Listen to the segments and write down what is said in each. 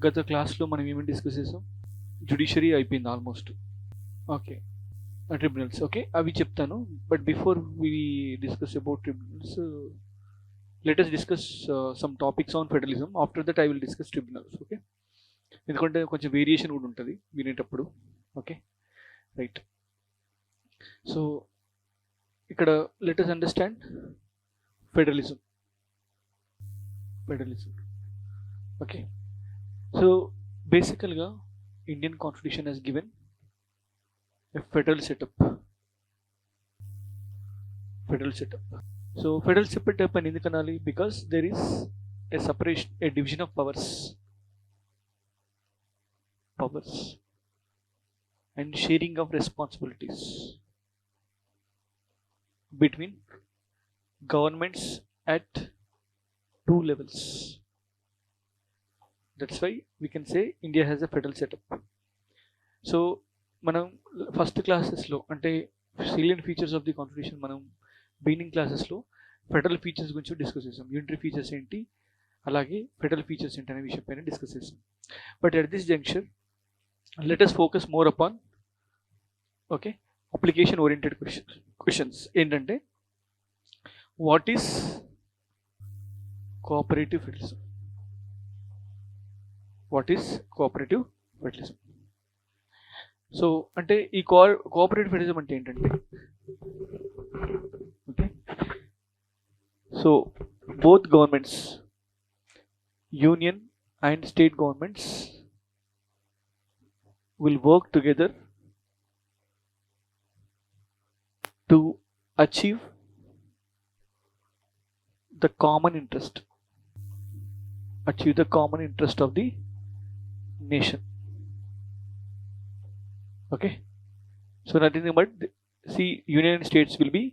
గత క్లాస్లో మనం ఏమేమి డిస్కస్ చేసాం? జ్యుడిషియరీ అయిపోయింది ఆల్మోస్ట్. ఓకే, ట్రిబ్యునల్స్ ఓకే అవి చెప్తాను. But before we discuss about tribunals, let us discuss some topics on federalism. After that I will discuss tribunals. Okay, ఎందుకంటే కొంచెం వేరియేషన్ కూడా ఉంటుంది వినేటప్పుడు. Okay right. సో ఇక్కడ let us understand federalism. Okay, so basically Indian constitution has given a federal setup. So federal setup and ఎందుకనాలి? Because there is a separation, a division of powers and sharing of responsibilities between governments at two levels. That's why we can say India has a federal setup. So మనం first క్లాసెస్లో అంటే salient features of the constitution మనం beginning క్లాసెస్లో federal features గురించి discuss చేసాం. Unitary features ఏంటి, అలాగే federal features ఏంటి అనే విషయం పైన డిస్కస్ చేసాం. But at this junction let us focus more upon okay application oriented questions. ఏంటంటే what is cooperative federalism? So అంటే ఈ కోఆపరేటివ్ ఫెడరలిజం అంటే ఏంటంటే, okay, so both governments, union and state governments, will work together to achieve the common interest of the nation. Okay, so nothing but see, union and states will be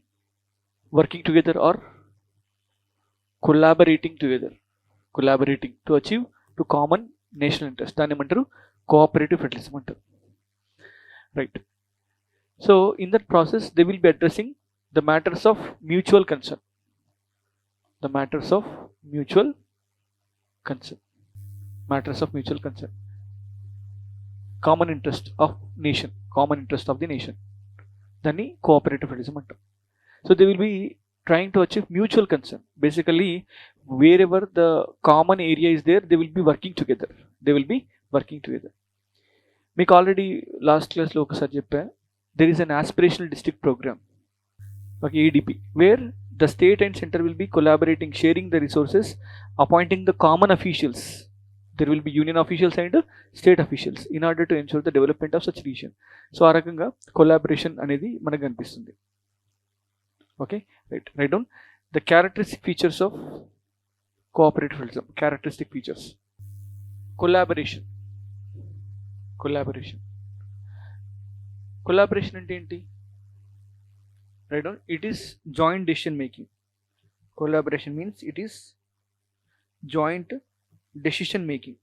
working together or collaborating to achieve to common national interest. దాన్ని ఏమంటారు? Cooperative federalism అంటారు. Right. So in that process they will be addressing the matters of mutual concern, common interest of the nation, దాన్ని cooperative federalism అంటారు. So they will be trying to achieve mutual concern. Basically, wherever the common area is there, they will be working together. మీకు already last క్లాస్లో ఒకసారి చెప్పా, there is an aspirational district program, okay, ADP, where the state and center will be collaborating, sharing the resources, appointing the common officials. There will be union officials and state officials in order to ensure the development of such region. So ఆ రకంగా collaboration అనేది మనకు కనిపిస్తుంది. Okay, write down the characteristic features of cooperative federalism. Characteristic features. Collaboration అంటే ఏంటి? Write down, it is joint decision making. Collaboration means it is joint decision making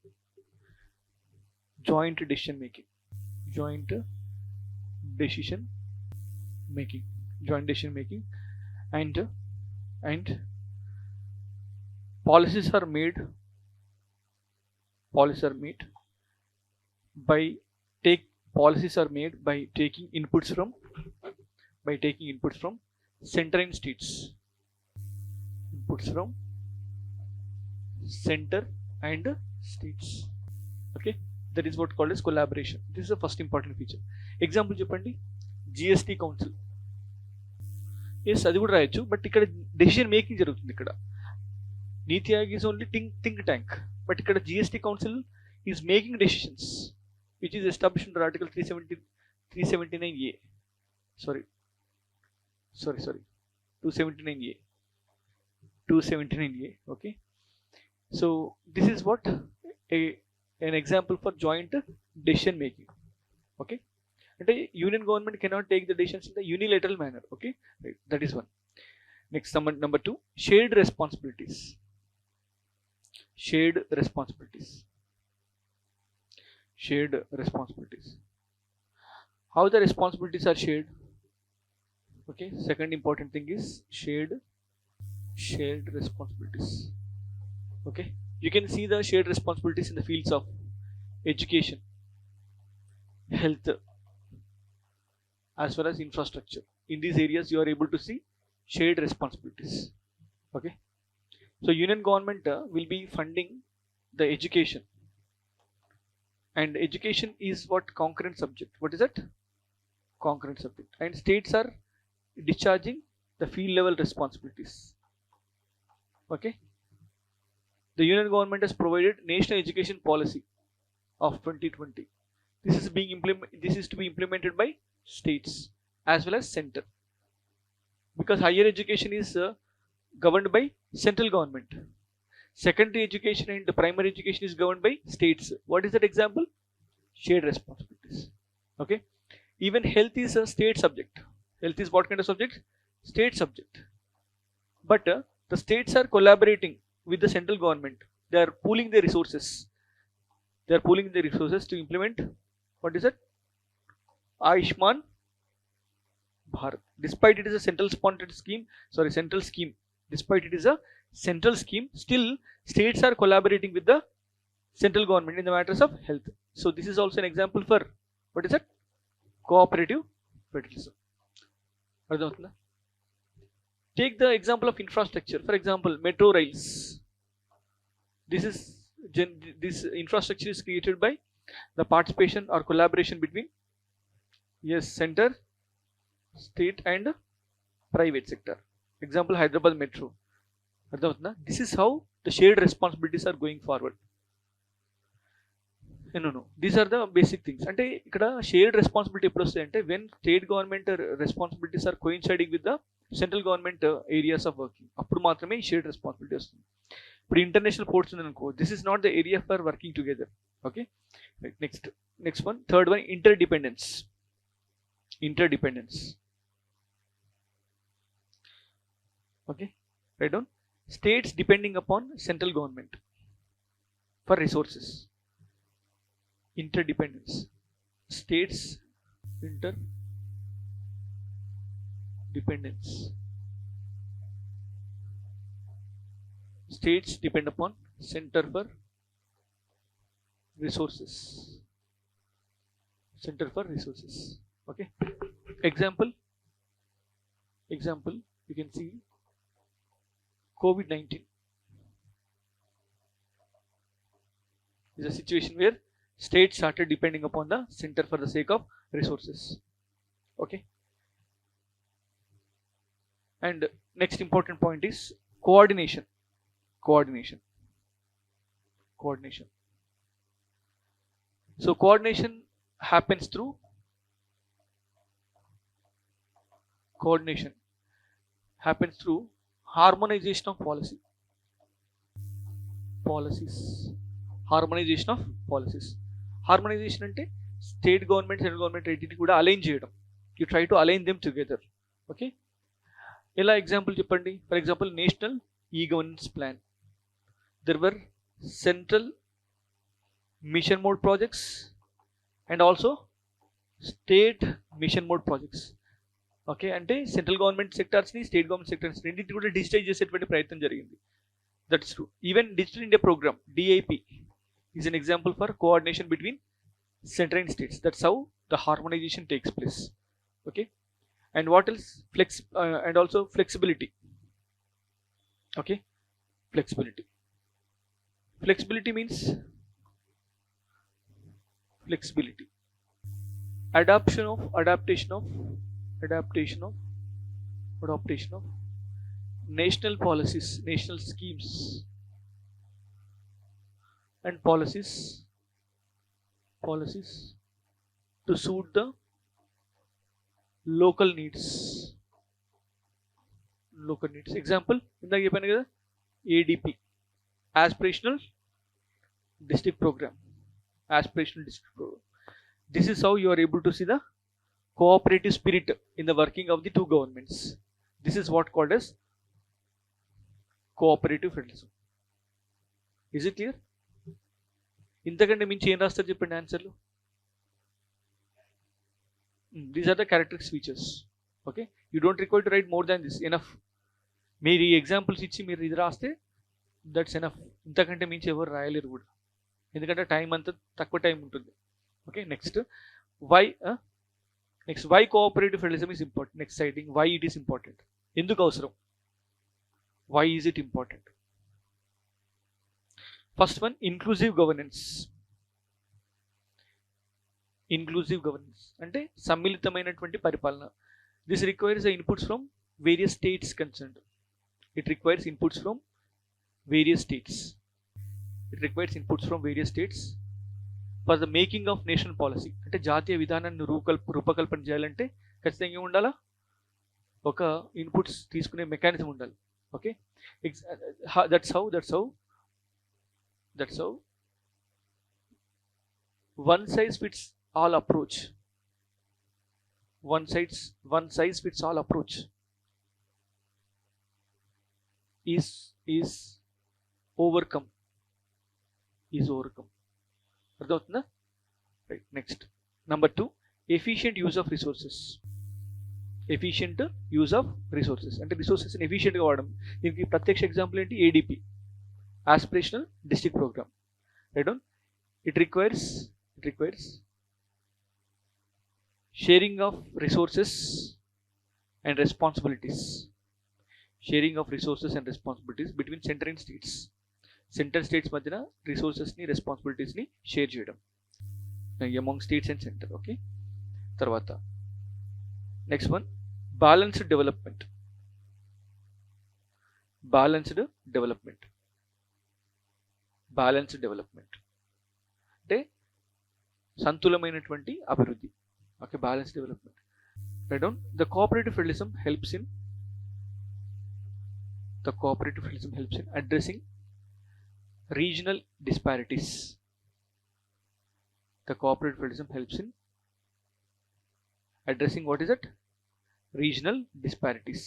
policies are made by taking inputs from center and states. Okay, that is what called as collaboration. This is the first important feature. Example చెప్పండి, GST council. Yes, అది కూడా రాయొచ్చు, but ఇక్కడ decision making జరుగుతుంది. ఇక్కడ NITI Aayog is only think tank, but ఇక్కడ GST council is making decisions which is established under article 379A. Sorry, 279A. Okay, so this is what an example for joint decision making. Okay, అంటే union government cannot take the decisions in the unilateral manner. Okay, that is one. Next number 2, shared responsibilities. How the responsibilities are shared? Okay, second important thing is shared responsibilities. Okay, you can see the shared responsibilities in the fields of education, health, as well as infrastructure. In these areas, you are able to see shared responsibilities. Okay. So union government will be funding the education, and education is what concurrent subject. What is it? Concurrent subject. And states are discharging the field level responsibilities. Okay. The union government has provided national education policy of 2020. This is to be implemented by states as well as center, because higher education is governed by central government. Secondary education and the primary education is governed by states. What is that example? Shared responsibilities. Okay. Even health is a state subject. Health is what kind of subject? State subject. But the states are collaborating with the central government. They are pooling their resources. They are pooling their resources to implement, what is it? Ayushman Bharat. Despite it is a central scheme, despite it is a central scheme, still states are collaborating with the central government in the matters of health. So this is also an example for, what is it? Cooperative federalism. Take the example of infrastructure. For example, metro rails. This infrastructure is created by the participation or collaboration between, yes, center, state and private sector. Example, Hyderabad Metro. This is how the shared responsibilities are going forward. No. These are the basic things. And ikkada shared responsibility approach ante when state government responsibilities are coinciding with the central government areas of working. Appudu maatrame shared responsibility vastundi. But international ports undanko, this is not the area for working together. Okay. Right, next one. Third one, interdependence. Okay. Write down. States depending upon central government for resources. Interdependence. States interdependence. States depend upon center for resources. Okay. Example, you can see COVID-19 is a situation where states started depending upon the center for the sake of resources. Okay. And next important point is coordination. So coordination happens through harmonization of policies. Harmonization ante state government, central government రెండింటిని కూడా align చేయడం. You try to align them together. Okay. ఎలా example చెప్పండి. For example national e-governance plan. There were central mission mode projects and also state mission mode projects. Okay, అంటే central government sectors ని state government sectors రెండింటిని కూడా digitise చేసేటువంటి ప్రయత్నం జరిగింది. That's true. Even Digital India program, DIP, is an example for coordination between center and states. That's how the harmonization takes place. Okay. And what else? And also flexibility. Okay. Flexibility means adaptation of national policies, national schemes and policies to suit the local needs. Example, ఇందాక చెప్పాను కదా, ADP, aspirational district program. This is how you are able to see the cooperative spirit in the working of the two governments. This is what called as cooperative federalism. Is it clear? ఇంతకంటే మించి ఏం రాస్తారు చెప్పండి ఆన్సర్లు. These are the characteristic features. Okay, you don't require to write more than this. Enough. మీరు ఈ examples ఇచ్చి మీరు ఇది రాస్తే దట్స్ ఎనఫ్. ఇంతకంటే మించి ఎవరు రాయలేరు కూడా. ఎందుకంటే టైం అంతా తక్కువ టైం ఉంటుంది. Okay, next why why cooperative federalism is important. Next siding why it is important, ఎందుకు అవసరం, why is it important. First one, inclusive governance. Inclusive governance అంటే సమ్మిళితమైనటువంటి పరిపాలన. This requires the inputs from various states concerned. It requires inputs from various states. It requires inputs from various states for the making of national policy. అంటే జాతీయ విధానాన్ని రూపకల్పన చేయాలంటే ఖచ్చితంగా ఉండాలా, ఒక ఇన్పుట్స్ తీసుకునే మెకానిజం ఉండాలి. Okay, that's how one size fits all approach. One size fits all approach is overcome. అర్థమవుతుందా? Right. Next number 2, efficient use of resources. Efficient use of resources అంటే రిసోర్సెస్ని ఎఫిషియెంట్గా వాడడం. దీనికి ప్రత్యక్ష ఎగ్జాంపుల్ ఏంటి? ADP, aspirational district programme. Right on. It requires sharing of resources and responsibilities. Sharing of resources and responsibilities between center and states. Center states madhyana resources ni responsibilities ni share cheyadam among states and center. Okay, tarvata next one, balanced development. Balanced development అంటే సంతులమైనటువంటి అభివృద్ధి. Okay, balance development. Right down. The cooperative federalism helps in addressing regional disparities. The cooperative federalism helps in addressing what is it? Regional disparities.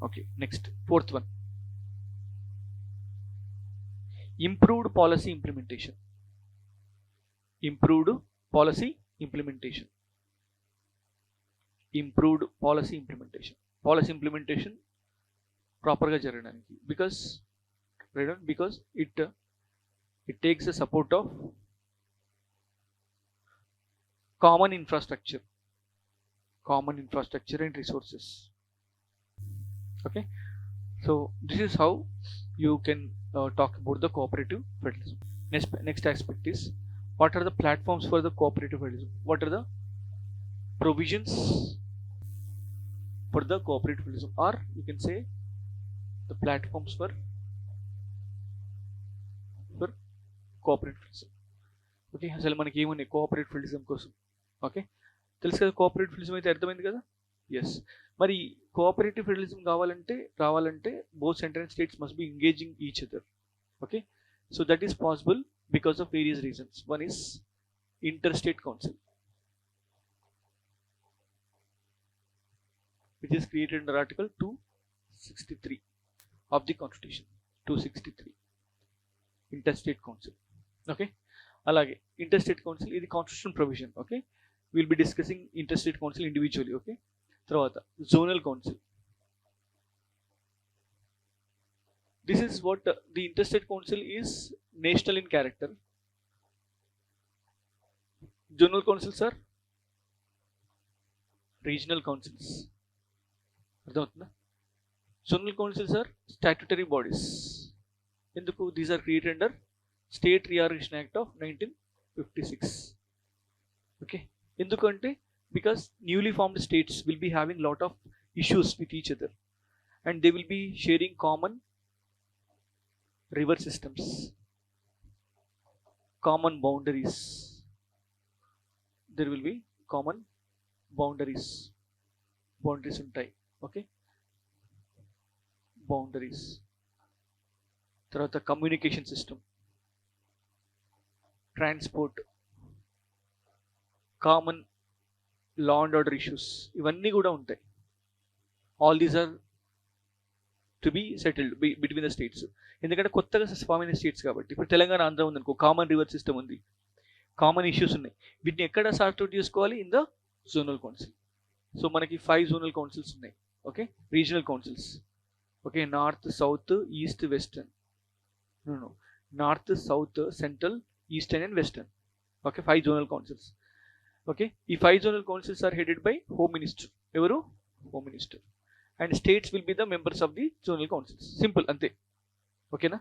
Okay, next, fourth one, improved policy implementation. Improved policy implementation. Policy implementation proper ga jaradaniki, because it takes the support of common infrastructure and resources. Okay, so this is how you can talk about the cooperative federalism. Next aspect is, what are the platforms for the cooperative federalism? What are the provisions for the cooperative federalism, or you can say the platforms for cooperative federalism. Okay, అసలు మనకి ఏమున్నాయి cooperative federalism కోసం? Okay, తెలుసు కదా cooperative federalism అయితే అర్థమైంది కదా. Yes, మరి కోఆపరేటివ్ ఫెడరలిజం రావాలంటే both centre and states must be engaging each other. Okay, so that is possible because of various reasons. One is interstate council, which is created under article 263 of the constitution. 263 interstate council. Okay, alage interstate council is the constitutional provision. Okay, we'll be discussing interstate council individually. Okay, tarvata zonal council. This is what the interstate council is, national in character. Zonal councils are regional councils. Zonal councils are statutory bodies. These are created under State Reorganization Act of 1956. Okay, because newly formed states will be having lot of issues with each other, and they will be sharing common river systems, common boundaries. There will be common boundaries untai. Okay, boundaries. Tarvata communication system, transport, common law and order issues, ivanni kuda untai. All these are to be settled between the states. ఎందుకంటే కొత్తగా form అయిన states కాబట్టి, ఇప్పుడు తెలంగాణ, ఆంధ్ర ఉందనుకో, common river system ఉంది, common issues ఉన్నాయి. వీటిని ఎక్కడ సార్ట్ అవుట్ చేసుకోవాలి? In the zonal council. So మనకి 5 జోనల్ కౌన్సిల్స్ ఉన్నాయి. Okay, regional councils. Okay, north, south, east, western, north, south, central, Eastern and Western. Okay, 5 zonal councils. Okay, ఈ 5 zonal councils are headed by Home Minister. ఎవరు? Home Minister. And states will be the members of the zonal councils. Simple అంతే. ఓకేనా?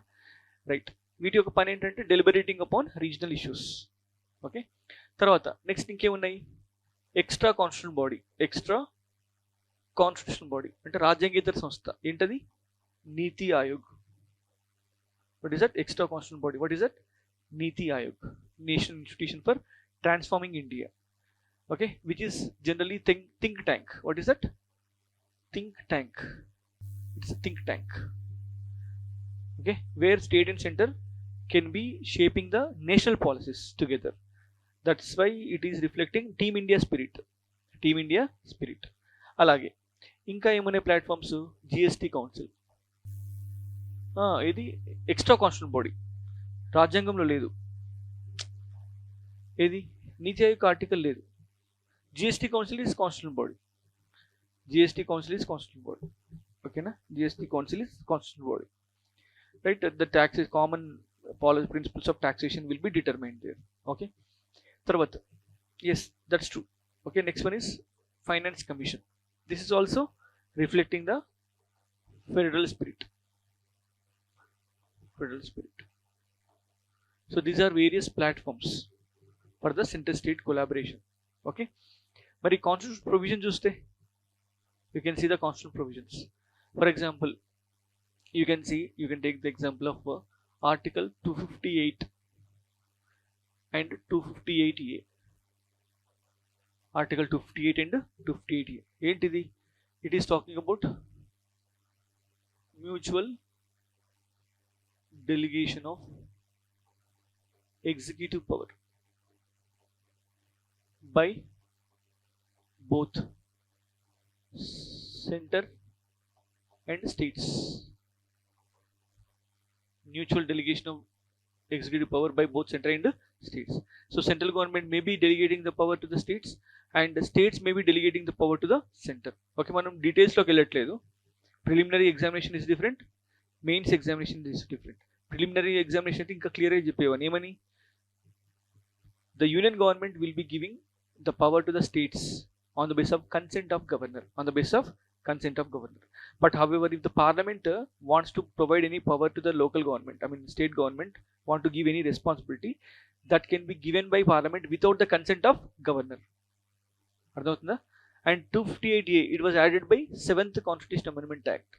Right. వీటి యొక్క పని ఏంటంటే deliberating upon regional issues. Okay, తర్వాత next ఇంకేమున్నాయి? Extra constitution body. Extra constitution body అంటే రాజ్యాంగేతర సంస్థ. ఏంటది? NITI Aayog. What is that? Extra constitution body. What is that? NITI Aayog. National institution for transforming India. Okay, which is generally think tank. What is that? Think tank. It's a think tank. Okay, where state and center can be shaping the national policies together. That's why it is reflecting Team India spirit. Team India spirit. అలాగే ఇంకా ఏమనే platforms? GST council. ఇది extra constitution body. రాజ్యాంగంలో లేదు. ఏది? నీతి Aayog article లేదు. GST Council is constitutional body. GST Council is constitutional body. Okay na? GST Council is constitutional body. Right? The tax is common policy principles of taxation will be determined there. Okay. Tarvata. Yes, that's true. Okay. Next one is Finance Commission. This is also reflecting the federal spirit. Federal spirit. So these are various platforms for the center-state collaboration. Okay. మరి constitution provision చూస్తే you can see the constitution provisions. For example you can take the example of article 258 and 258A. Article 258 and 258A ఏంటిది? It is talking about mutual delegation of executive power by both center and states. Mutual delegation of executive power by both center and states. So central government may be delegating the power to the states and the states may be delegating the power to the center. Okay, మనం details లోకి వెళ్ళట్లేదు. Preliminary examination is different, mains examination is different. Preliminary examination అయితే ఇంకా క్లియర్గా చెప్పేవాని ఏమని? The union government will be giving the power to the states on the basis of consent of governor. On the basis of consent of governor. But however, if the parliament wants to provide any power to the local government, I mean state government want to give any responsibility, that can be given by parliament without the consent of governor. అర్థమవుతుందా? And 258A, it was added by 7th Constitution Amendment Act.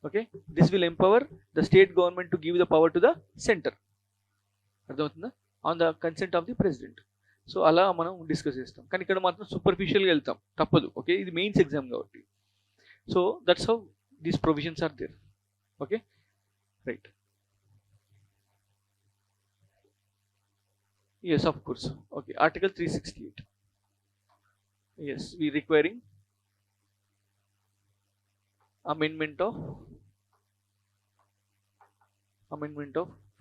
Okay, this will empower the state government to give the power to the center. అర్థమవుతుందా? On the consent of the president. So అలా మనం discuss చేస్తాం, కానీ ఇక్కడ మాత్రం సూపర్ఫిషియల్గా వెళ్తాం, తప్పదు. Okay, ఇది మెయిన్స్ ఎగ్జామ్ కాబట్టి. So that's how these provisions are there. Okay, right. Yes, of course. Okay, Article 368. Yes, we requiring amendment of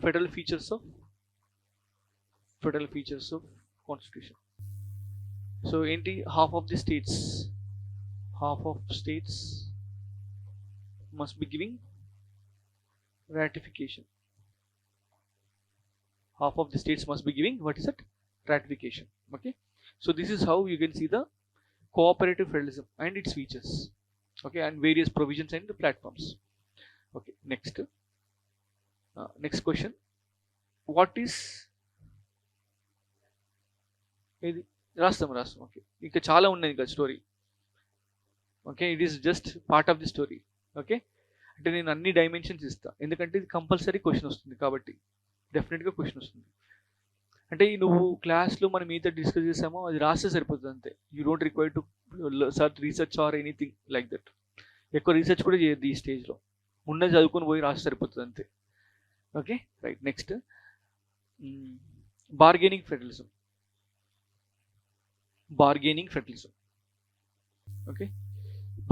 federal features of constitution. So enti half of states must be giving ratification. Half of the states must be giving, what is it? Ratification. Okay, so this is how you can see the cooperative federalism and its features. Okay, and various provisions and the platforms. Okay, next question. What is ఇది రాస్తాం. Okay, ఇంకా చాలా ఉన్నాయి ఇంకా story. Okay, it is just part of the story. Okay, అంటే నేను అన్ని dimensions ఇస్తాను, ఎందుకంటే ఇది కంపల్సరీ క్వశ్చన్ వస్తుంది కాబట్టి, డెఫినెట్గా క్వశ్చన్ వస్తుంది. అంటే నువ్వు క్లాస్లో మనం ఏదైతే డిస్కస్ చేసామో అది రాస్తే సరిపోతుంది అంతే. You don't require to research or anything like that. ఎక్కువ రీసెర్చ్ కూడా చేయొద్దు ఈ స్టేజ్లో, ఉన్నది చదువుకొని పోయి రాస్తే సరిపోతుంది అంతే. Okay, right. Next, bargaining federalism. Okay,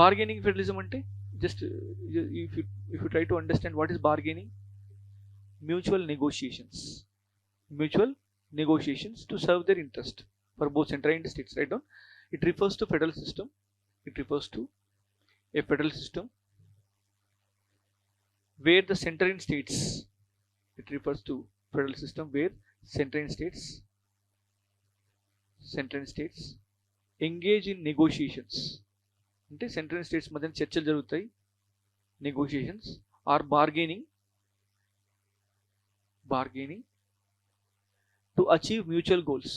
bargaining federalism ante just if you try to understand what is bargaining, mutual negotiations to serve their interest for both central and states. Right down, it refers to federal system. It refers to a federal system where the central and states, it refers to federal system where central and states engage in negotiations. అంటే central and states మధ్య చర్చలు జరుగుతాయి, negotiations or bargaining to achieve mutual goals.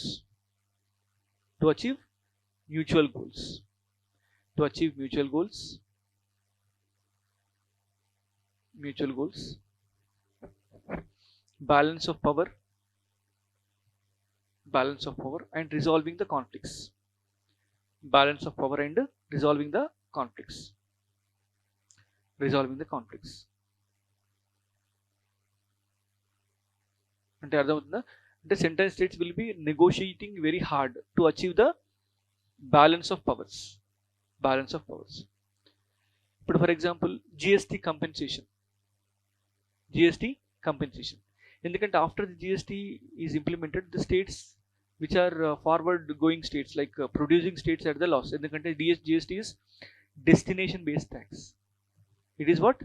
Balance of power and resolving the conflicts. అంటే అర్థమవుతుందా? అంటే central states will be negotiating very hard to achieve the balance of powers. ఇప్పుడు for example GST compensation, ఎందుకంటే after the GST is implemented the states which are forward going states like producing states at the loss. ఎందుకంటే GST is destination based tax. It is what?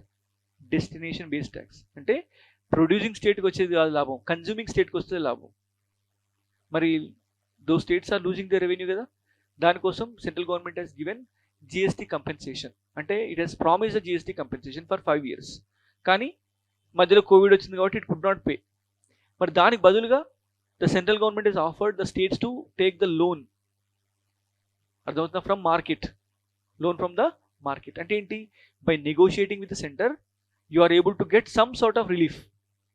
Destination based tax. అంటే producing స్టేట్కి వచ్చేది కాదు లాభం, consuming స్టేట్కి వస్తుంది లాభం. మరి though states are losing the revenue కదా, దానికోసం central government has given GST compensation. అంటే it has promise the GST compensation for 5 years. కానీ మధ్యలో కోవిడ్ వచ్చింది కాబట్టి ఇట్ కుడ్ నాట్ పే. మరి దానికి బదులుగా the central government has offered the states to take the loan. అర్థమవుతుందా? From market, loan from the market. అంటే ఏంటి? By negotiating with the centre you are able to get some sort of relief.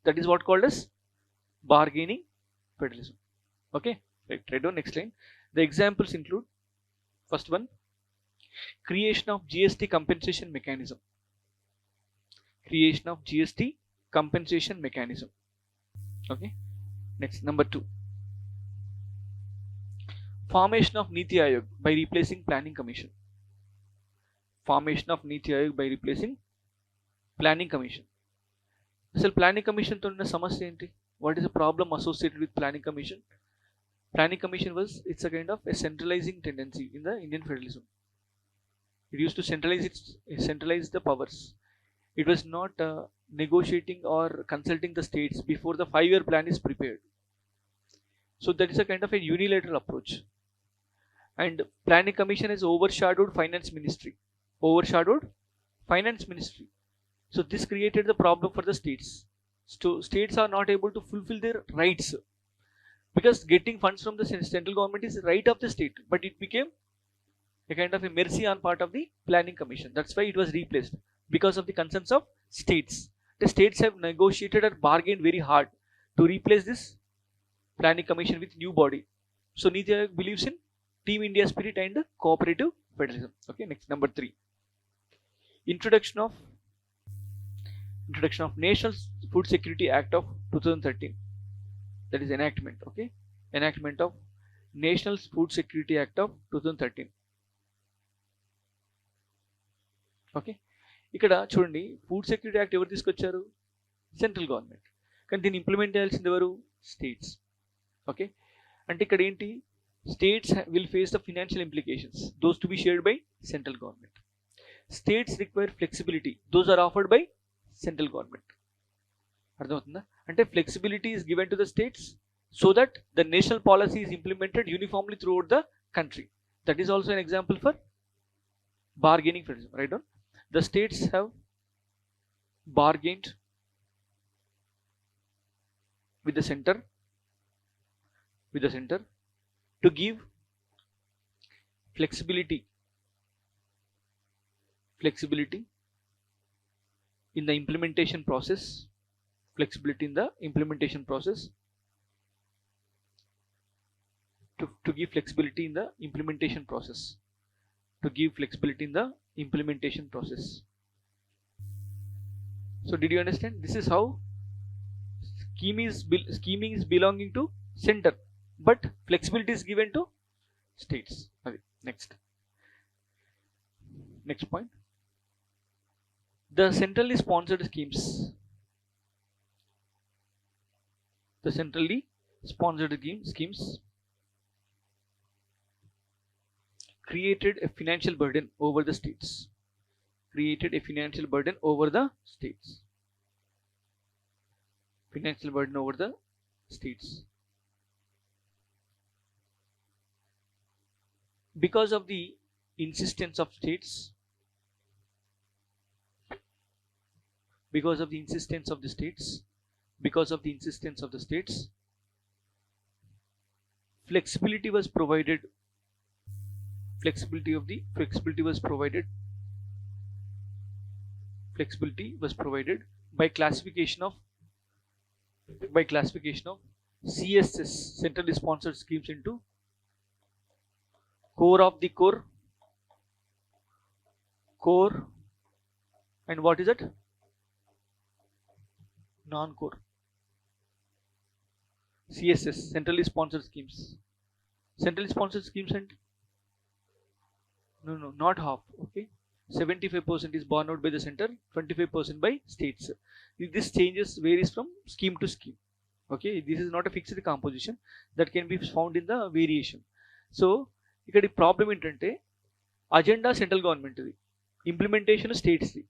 That is what called as bargaining federalism. Okay, right on. Next line. The examples include, first one, creation of GST compensation mechanism. Okay, next, number 2, formation of Niti Aayog by replacing Planning Commission. అసలు planning కమిషన్తో ఉన్న సమస్య ఏంటి? What is the problem associated with planning commission? Planning commission was it's a kind of a centralising tendency in the Indian federalism. It use to centralize the powers. It was not negotiating or consulting the states before the 5-year plan is prepared. So that is a kind of a unilateral approach. And planning commission has overshadowed finance ministry. So this created the problem for the states. So states are not able to fulfill their rights, because getting funds from the central government is right of the state, but it became a kind of a mercy on part of the planning commission. That's why it was replaced, because of the concerns of states. The states have negotiated or bargained very hard to replace this planning commission with new body. So Niti Aayog believes in Team India spirit and cooperative federalism. Okay, next, number 3, introduction of National Food Security Act of 2013. That is enactment. Okay, enactment of National Food Security Act of 2013. Okay, ఇక్కడ చూడండి, food security act ఎవరు తీసుకొచ్చారు? Central government. కానీ దీన్ని implement చేయాల్సింది ఎవరు? States. Okay, అంటే ఇక్కడ ఏంటి? States will face the financial implications, those to be shared by central government. States require flexibility, those are afforded by central government. అర్థమవుతుందా? అంటే flexibility is given to the states so that the national policy is implemented uniformly throughout the country. That is also an example for bargaining federalism. Right on. The states have bargained with the center to give flexibility in the implementation process. To give flexibility in the implementation process. So did you understand? This is how scheming is belonging to center, but flexibility is given to states. Okay, next point, the centrally sponsored schemes created a financial burden over the states. Financial burden over the states. Because of the insistence of states, because of the insistence of the states, because of the insistence of the states, flexibility was provided, flexibility was provided by classification of CSS, centrally sponsored schemes, into core of the core, and what is it, non-core. CSS, centrally sponsored schemes. Centrally sponsored schemes, and no, not half. Okay, 75% is borne out by the center, 25% by states. This changes varies from scheme to scheme. Okay, this is not a fixed composition, that can be found in the variation. So ikkadi problem entante agenda central government di, implementation states di,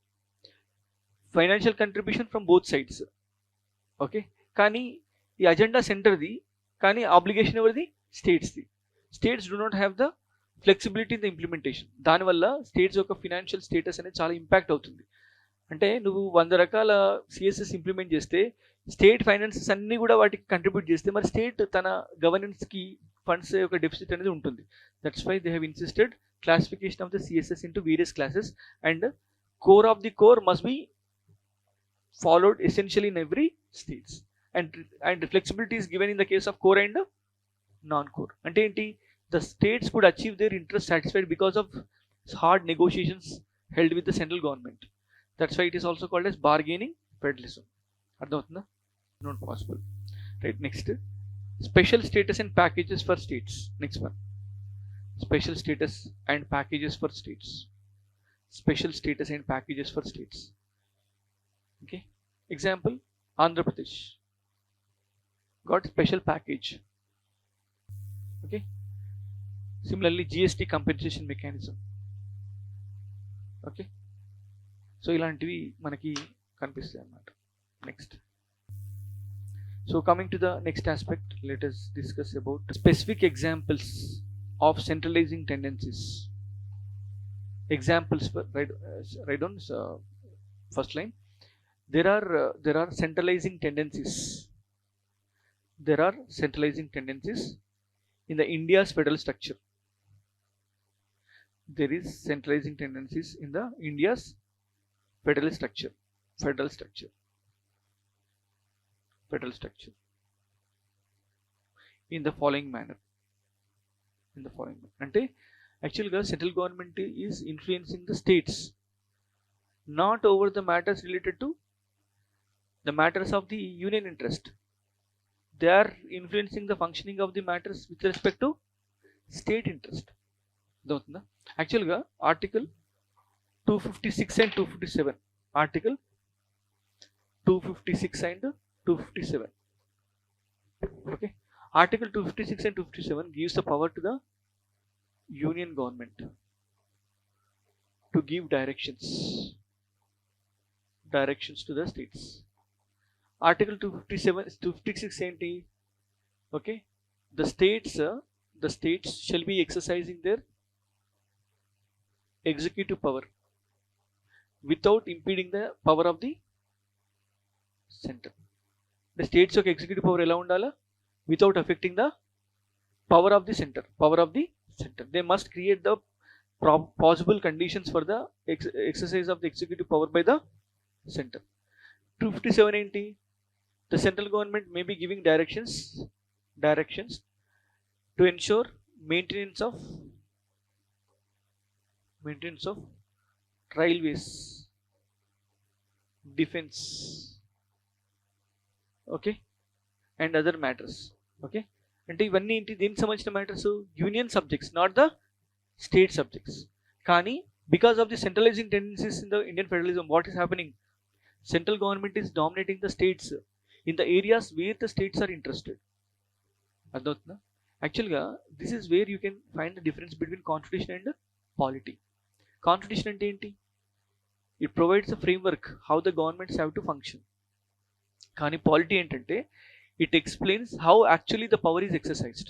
financial contribution from both sides. Okay, కానీ ఈ agenda సెంటర్ది, కానీ obligation ఎవరిది, స్టేట్స్ది. States do not have the flexibility in the implementation. దానివల్ల states యొక్క financial status అనేది చాలా impact అవుతుంది. అంటే నువ్వు 100 రకాల సిఎస్ఎస్ ఇంప్లిమెంట్ చేస్తే, స్టేట్ ఫైనాన్సెస్ అన్నీ కూడా వాటికి కంట్రిబ్యూట్ చేస్తే, మరి స్టేట్ తన గవర్నెన్స్కి ఫండ్స్ యొక్క డెఫిసిట్ అనేది ఉంటుంది. That's why they have insisted classification of the CSS into various classes, and core of the core must be followed essentially in every states, and flexibility is given in the case of core and non-core. Ante enti, the states could achieve their interest satisfied because of hard negotiations held with the central government. That's why it is also called as bargaining federalism. Ardhamatunda? Not possible. Right, next, special status and packages for states. Next one, special status and packages for states. Special status and packages for states. Okay, example, Andhra Pradesh got special package. Okay, similarly GST compensation mechanism. Okay, so ఇలాంటివి మనకి కనిపిస్తాయి అన్నమాట. Next, so coming to the next aspect, let us discuss about specific examples of centralizing tendencies. Examples for right on first line. There are centralizing tendencies. There are centralizing tendencies in the India's federal structure. There is centralizing tendencies in the India's federal structure. In the following manner. Ante actually central government is influencing the states not over the matters related to the matters of the union interest. They are influencing the functioning of the matters with respect to state interest. Actually article 256 and 257, article 256 and 257. Okay, article 256 and 257 gives the power to the union government to give directions to the states. Article 256 ఏంటి? Okay, the states shall be exercising their executive power without impeding the power of the center. The states యొక్క executive power ఎలా ఉండాలా? Without affecting the power of the center. They must create the possible conditions for the exercise of the executive power by the center. 257 ఏంటి? The central government may be giving directions to ensure maintenance of railways, defense, okay, and other matters. Okay, అంటే ఇవన్నీ ఏంటి, దీనికి సంబంధించిన matters union subjects, not the state subjects. కానీ because of the centralising tendencies in the Indian federalism, what is happening? Central government is dominating the states in the areas where the states are interested. Adotna? Actually, this is where you can find the difference between constitution and polity. Constitution ante enti? It provides a framework how the governments have to function. Kani polity entante It explains how actually the power is exercised.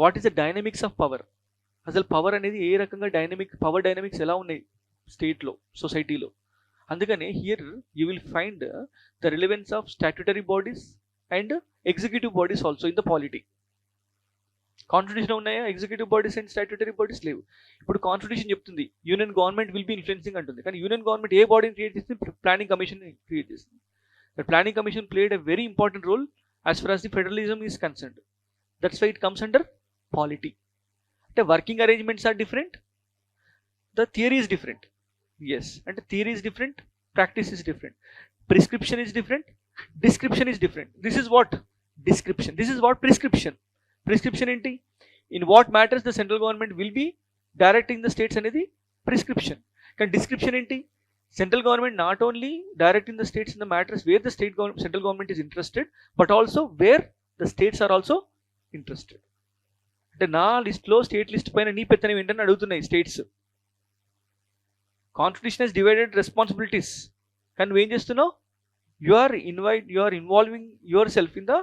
What is the dynamics of power? అసలు power అనేది ఏ రకంగా power dynamics ఎలా ఉన్నాయి స్టేట్లో, సొసైటీలో. అందుకనే here you will find the relevance of statutory bodies and executive bodies also in the polity. Constitution ఉన్నాయా executive bodies and statutory bodies? లేవు. ఇప్పుడు కాన్స్టిట్యూషన్ చెప్తుంది union government will be influencing అంటుంది, కానీ యూనియన్ గవర్నమెంట్ ఏ బాడీని క్రియేట్ చేసింది? Planning commission create చేసింది. The planning commission played a very important role as far as the federalism is concerned. That's why it comes under polity. The working arrangements are different. The theory is different. Yes, and the theory is different. Practice is different. Prescription is different. Description is different. This is what? Description. This is what? Prescription. Prescription enti? In what matters the central government will be directing the states anedi prescription. Can description enti? Central government not only directing the states in the matters where the central government is interested, but also where the states are also interested. అంటే నా లిస్ట్లో state list పైన నీ పెత్తనం ఏంటని అడుగుతున్నాయి స్టేట్స్. Constitution has divided responsibilities, కానీ నువ్వేం చేస్తున్నావు? You are involving yourself in the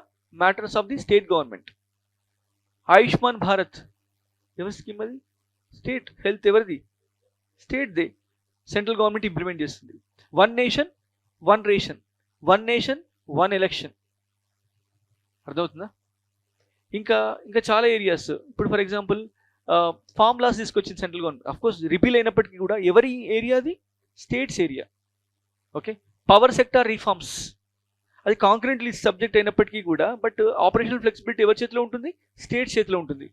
matters of the state government. Ayushman Bharat ఎవరి స్కీమ్ అది? స్టేట్. హెల్త్ ఎవరిది? స్టేట్ దే. సెంట్రల్ గవర్నమెంట్ ఇంప్లిమెంట్ చేస్తుంది. One nation one ration, one nation one election. అర్థమవుతుందా? ఇంకా చాలా ఏరియాస్. ఇప్పుడు ఫర్ ఎగ్జాంపుల్ ఫార్మ్ లాస్ తీసుకొచ్చింది సెంట్రల్ గవర్నమెంట్. అఫ్కోర్స్ రిపీల్ అయినప్పటికీ కూడా ఎవరి ఏరియా అది? States area. Okay. Power sector reforms అది కాంక్రీట్ లిస్ట్ సబ్జెక్ట్ అయినప్పటికీ కూడా, బట్ ఆపరేషనల్ ఫ్లెక్సిబిలిటీ ఎవరి చేతిలో ఉంటుంది? స్టేట్ చేతిలో ఉంటుంది.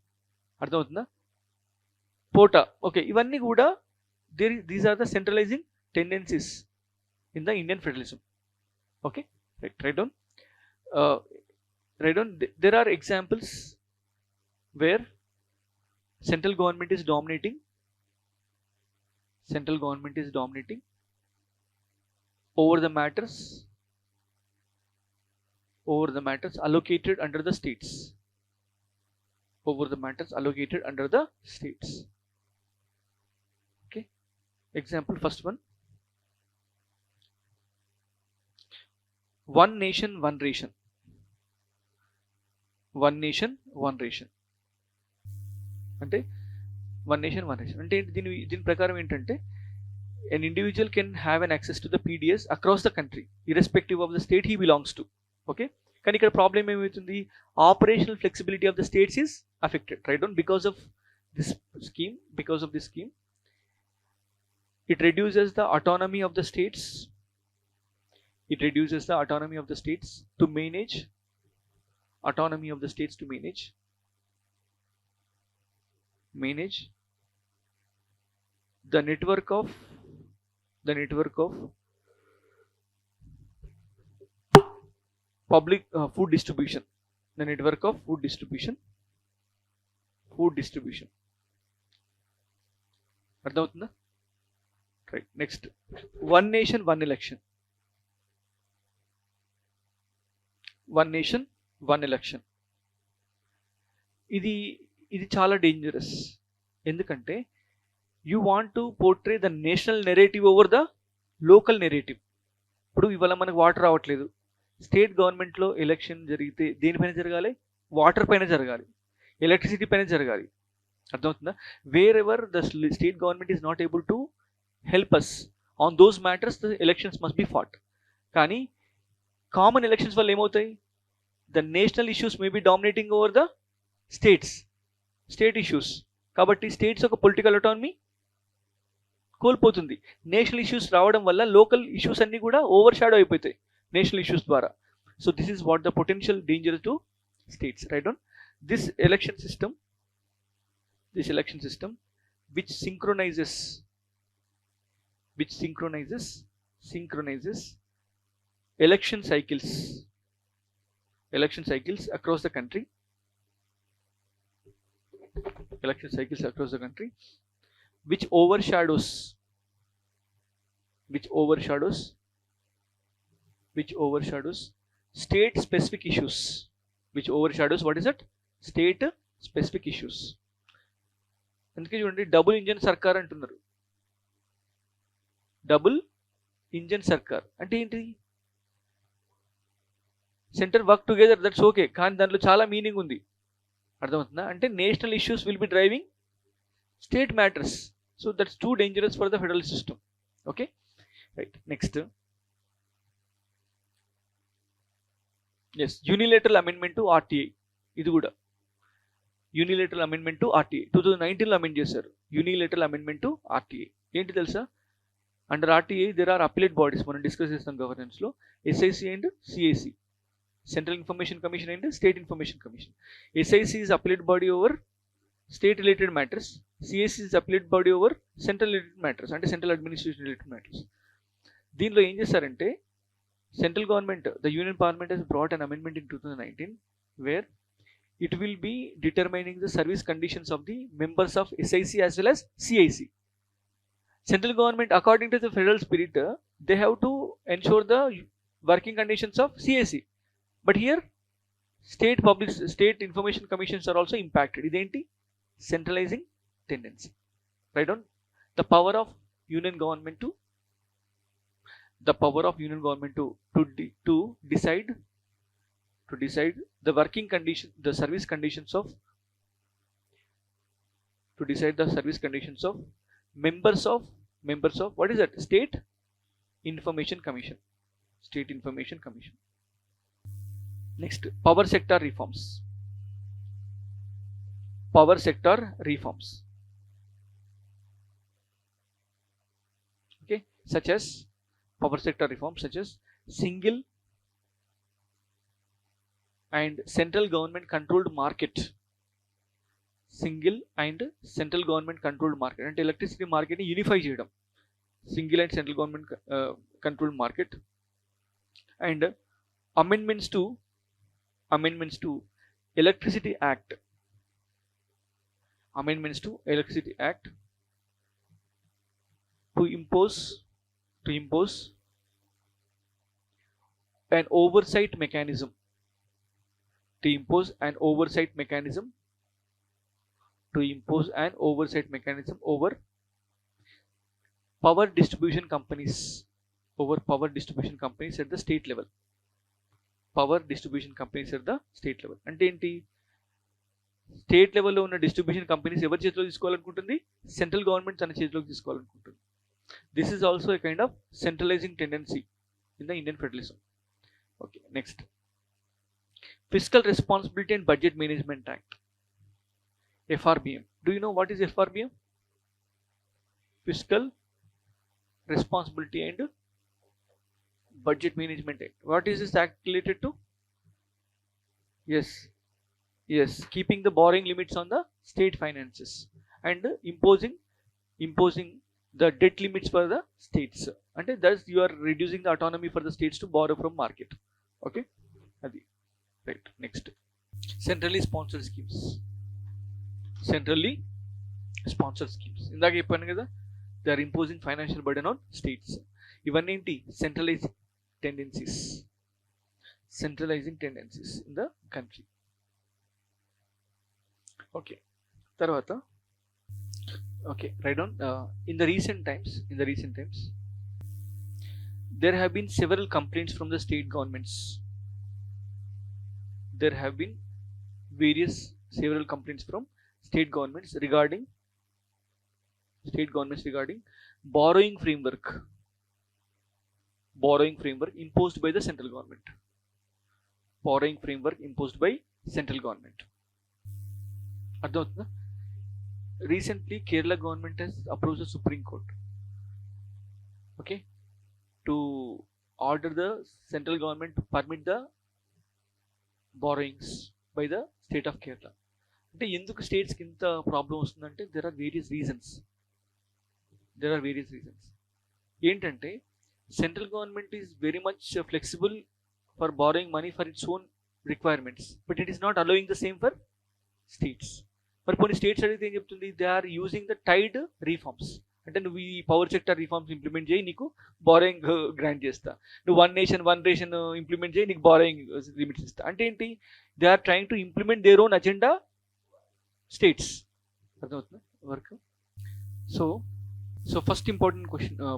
అర్థమవుతుందా? పోటా. ఓకే. ఇవన్నీ కూడా these are the centralizing tendencies in the Indian federalism. Okay, write down. There are examples where central government is dominating. Central government is dominating over the matters allocated under the states. Over the matters allocated under the states. Example, first one, one nation one ration. One nation one ration అంటే one nation one ration అంటే దీని ప్రకారం ఏంటంటే an individual can have an access to the PDS across the country irrespective of the state he belongs to. Okay, కానీ ఇక్కడ problem ఏమవుతుంది? Operational flexibility of the states is affected, right? Because of this scheme it reduces the autonomy of the states. It reduces the autonomy of the states to manage the network of public food distribution. The network of food distribution. అర్థమవుతుందా? Right. Next, one nation one election. One nation one election. ఇది చాలా dangerous. ఎందుకంటే you want to portray the national narrative over the local narrative. ఇప్పుడు ఇవాళ మనకు water రావట్లేదు. State గవర్నమెంట్లో election జరిగితే దేనిపైన జరగాలి? వాటర్ పైన జరగాలి, ఎలక్ట్రిసిటీ పైన జరగాలి. అర్థమవుతుందా? Wear ever the state government is not able to help us on those matters, the elections must be fought. కానీ కామన్ ఎలక్షన్స్ వల్ల ఏమవుతాయి? The national issues may be dominating over the state issues. కాబట్టి states ఒక political autonomy కోల్పోతుంది. National issues రావడం వల్ల local issues అన్నీ కూడా ఓవర్ షాడో అయిపోతాయి నేషనల్ ఇష్యూస్ ద్వారా. So this is what the potential danger to states, right? On this election system which synchronizes election cycles across the country, which overshadows state specific issues. What is it? State specific issues. అందుకే చూడండి, double engine సర్కార్ అంటున్నారు. Double engine సర్కార్ అంటే ఏంటి? Centre work together, that's okay, కానీ దాంట్లో చాలా మీనింగ్ ఉంది. అర్థమవుతుందా? అంటే national issues will be driving state matters. So that's too dangerous for the federal system. Okay, right. Next, yes, unilateral amendment to RTI. ఇది కూడా యూనిలేటరల్ అమెండ్మెంట్ టు ఆర్టీఐ 2019లో amend చేశారు. యూనిలేటరల్ అమెండ్మెంట్ టు ఆర్టీఐ ఏంటి తెలుసా? Under RTI there are appellate bodies, మనం discuss చేస్తాం గవర్నెన్స్లో, SIC and CIC, central information commission and state information commission. SIC is appellate body over state related matters, CIC is appellate body over central related matters, అంటే central administration related matters. దీనిలో ఏం చేశారంటే, central government, the union parliament has brought an amendment in 2019 where it will be determining the service conditions of the members of SIC as well as CIC. Central government, according to the federal spirit, they have to ensure the working conditions of CIC. But here, state information commissions are also impacted. Identi centralizing tendency. Right on the power of union government to decide the working condition, the service conditions of, to decide the service conditions of members of what is that? State Information Commission. Next, power sector reforms. Okay, such as power sector reforms such as single and central government controlled market. అంటే electricity మార్కెట్ని unify చేయడం, single and central government controlled market. And amendments to electricity act, to impose an oversight mechanism, over power distribution companies at the state level. అంటే ఏంటి? State లెవెల్లో ఉన్న distribution companies ఎవరి చేతిలో తీసుకోవాలనుకుంటుంది? Central government తన చేతిలోకి తీసుకోవాలనుకుంటుంది. This is also a kind of centralizing tendency in the Indian federalism. Okay, next, Fiscal Responsibility and Budget Management Act, FRBM. Do you know what is FRBM? Fiscal Responsibility and Budget Management Act. What is this act related to? Yes, keeping the borrowing limits on the state finances and imposing the debt limits for the states. Ante thus you are reducing the autonomy for the states to borrow from market. Okay, adi right. Next, centrally sponsored schemes. ఇందాక చెప్పాను కదా, they are imposing financial burden on states. ఇవన్నీ ఏంటి? centralizing tendencies in the country. Okay, తర్వాత okay, right on. In the recent times there have been several complaints from the state governments. There have been several complaints from state governments regarding borrowing framework imposed by the central government. అర్థమవుతుందా? Recently, Kerala government has approached the Supreme Court, okay, to order the central government to permit the borrowings by the state of Kerala. అంటే ఎందుకు స్టేట్స్కి ఇంత problem వస్తుందంటే there are various reasons. ఏంటంటే central government is very much flexible for borrowing money for its own requirements, but it is not allowing the same for states. మరి కొన్ని states అడిగితే ఏం చెప్తుంది? They are using the tied reforms. అంటే నువ్వు ఈ power sector reforms implement చేయి, నీకు బారోయింగ్ గ్రాంట్ చేస్తా. నువ్వు వన్ నేషన్ ఇంప్లిమెంట్ చేయి, నీకు బారోయింగ్ లిమిట్స్ ఇస్తా. అంటే ఏంటి? They are trying to implement their own agenda states. అర్థమవుతుందా work? So first important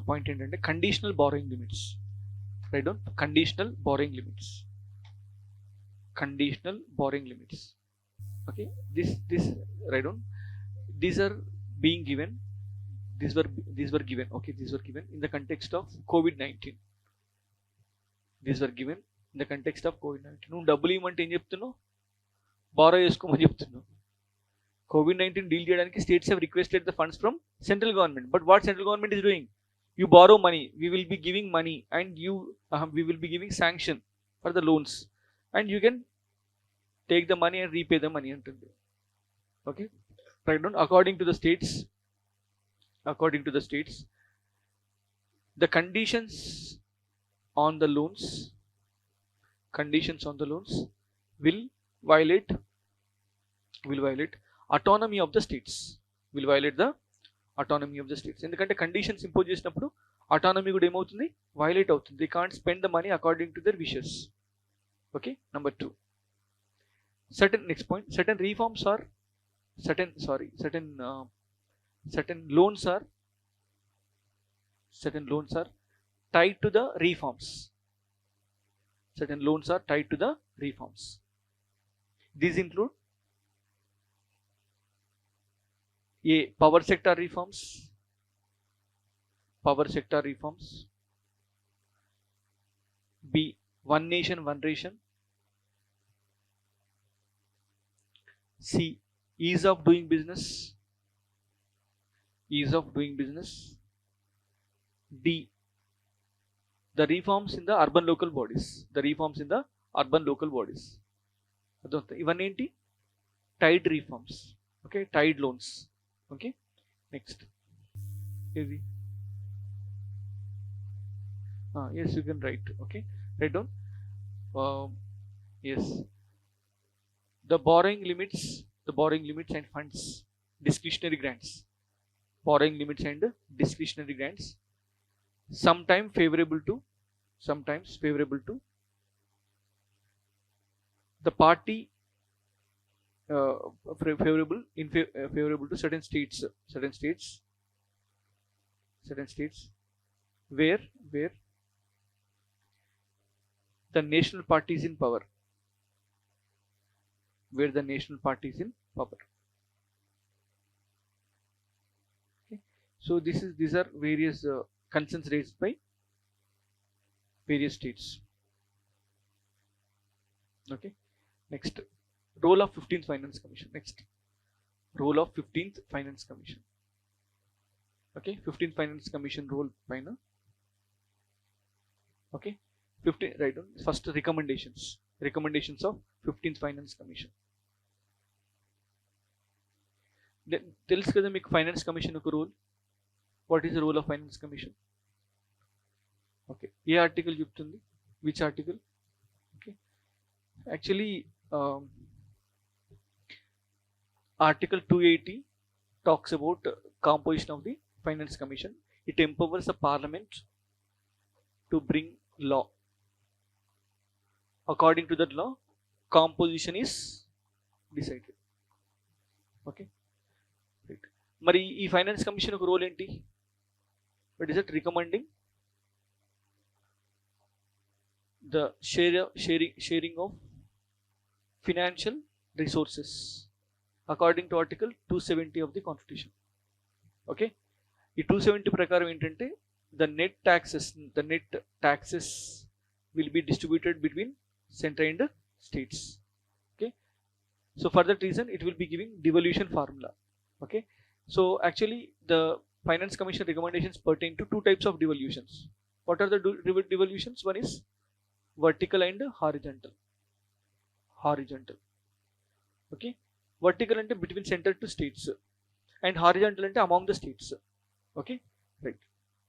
point ఏంటంటే conditional borrowing limits. Right on, conditional borrowing limits. conditional borrowing limits. Okay, this write down. These are being given. These were given. Okay, these were given in the context of COVID-19. These were given in the context of COVID-19. నువ్వు డబ్బులు ఇవ్వమంటే ఏం చెప్తున్నావు? Borrow చేసుకోమని చెప్తున్నావు. COVID-19 deal చేయడానికి states have requested the funds from central government. But what central government is doing? You borrow money. We will be giving money, and we will be giving sanction for the loans, and you can take the money and repay the money. Okay, right down. According to the states, the conditions on the loans will violate autonomy of the states. Will violate the autonomy of the states. ఎందుకంటే conditions impose చేసినప్పుడు autonomy కూడా ఏమవుతుంది? Violate అవుతుంది. They can't spend the money according to their wishes. Okay, number 2. Next point, certain loans are tied to the reforms. Certain loans are tied to the reforms. These include A. Power sector reforms. B. One nation, one ration. C. Ease of doing business. D. The reforms in the urban local bodies. ఇవన్నీ ఏంటి? Tied reforms. Okay, tied loans. Okay, next. Easy. Yes, you can write. Okay, write down. Yes, the borrowing limits and funds, discretionary grants. Borrowing limits and discretionary grants, sometimes favorable to the party, favorable to certain states where the national party is in power. Okay, so these are various concerns raised by various states. Okay, next, role of 15th Finance Commission. Okay, 15th Finance Commission role paina. Okay, 15, right on. First, recommendations of 15th Finance Commission. తెలుసు కదా మీకు finance commission ఒక rule. What is the rule of finance commission? Okay, ఏ article చెప్తుంది? Which article? Okay, actually article 280 talks about composition of the finance commission. It empowers the parliament to bring law. According to that law, composition is decided. Okay, right. మరి ఈ finance commission ఒక role ఏంటి? What is it? Recommending the sharing of financial resources according to article 270 of the constitution. Okay, ఈ 270 ప్రకారం ఏంటంటే the net taxes will be distributed between center and states. Okay, so for that reason it will be giving devolution formula. Okay, so actually the finance commission recommendations pertain to two types of devolutions. What are the devolutions? One is vertical and horizontal. Okay, vertical ante between center to states, and horizontal ante among the states. Okay, right.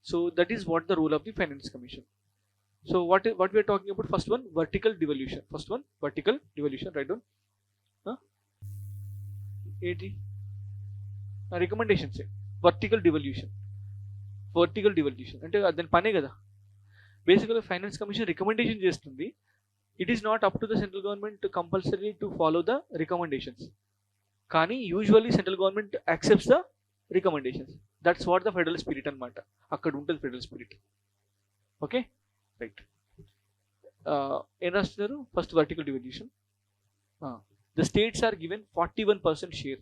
So that is what the role of the finance commission. So what we are talking about? First one, vertical devolution. Right down. Recommendations. Vertical devolution అంటే దాని పనే కదా. బేసికల్గా finance commission recommendation చేస్తుంది. It is not up to the central government compulsory to follow the recommendations, కానీ usually central government accepts the recommendations. That's what the federal spirit అనమాట. అక్కడ ఉంటుంది ఫెడరల్ స్పిరిట్. Okay, right. ఏం రాస్తున్నారు? First vertical devolution. The states are given 41% share.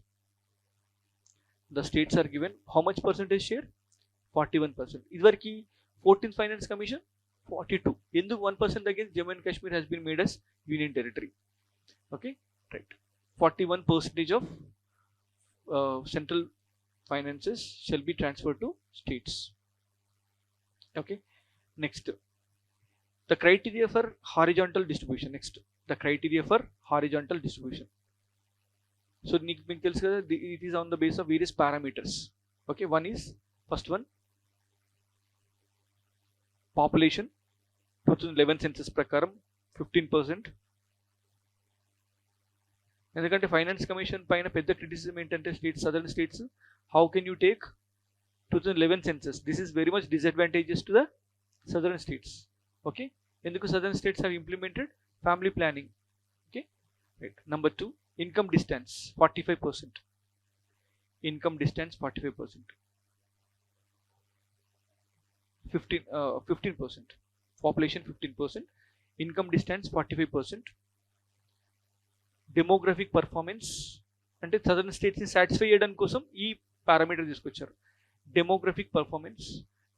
The states are given how much percentage share? 41%. ఇదివరకు 14th Finance Commission 42. ఎందుకు 1% against Jammu and Kashmir has been made as union territory. Okay, right. 41% of central finances shall be transferred to states. Okay, next the criteria for horizontal distribution. Next, the criteria for horizontal distribution. So మీకు తెలుసు కదా, it is on the basis of various parameters. Okay, one is first one population. 2011 census ప్రకారం 15%. ఎందుకంటే finance commission పైన పెద్ద criticism ఏంటంటే southern states, how can you take 2011 census? This is very much disadvantageous to the southern states. Okay, ఎందుకు southern states have implemented family planning. Okay, right. Number 2, income distance 45%. Income distance 45%. 15%. Population 15%. Income distance 45%. Demographic performance అంటే southern స్టేట్స్ని satisfy చేయడం కోసం ఈ parameter తీసుకొచ్చారు. Demographic performance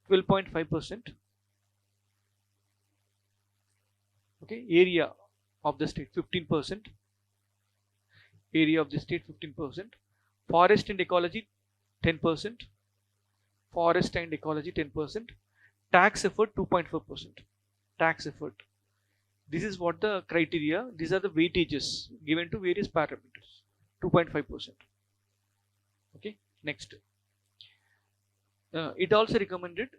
12.5%. Okay, area of the state 15%. Area of the state 15%. Forest and ecology 10%. Forest and ecology 10%. Tax effort 2.4%. Tax effort. This is what the criteria, these are the weightages given to various parameters. 2.5%. Okay, next. It also recommended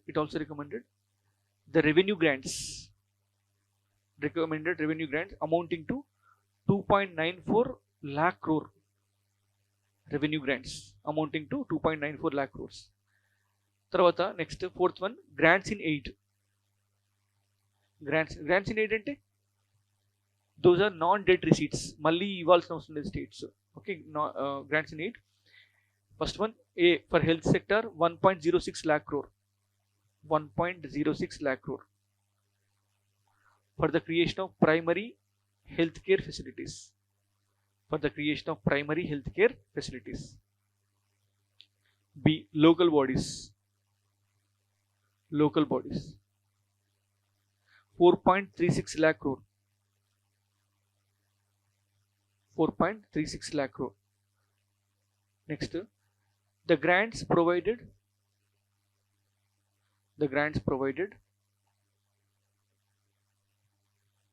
the revenue grants. Recommended revenue grants amounting to 2.94 lakh crore. Revenue grants amounting to 2.94 lakh crores. తర్వాత next fourth one grants in aid. Grants in aid అంటే those are non debt receipts, మళ్ళీ ఇవ్వాల్సిన అవసరం లేదు states. Okay, grants in aid. First one A for health sector 1.06 lakh crore. 1.06 lakh crore for the creation of primary healthcare facilities. For the creation of primary healthcare facilities. B, local bodies. Local bodies 4.36 lakh crore. 4.36 lakh crore. Next, the grants provided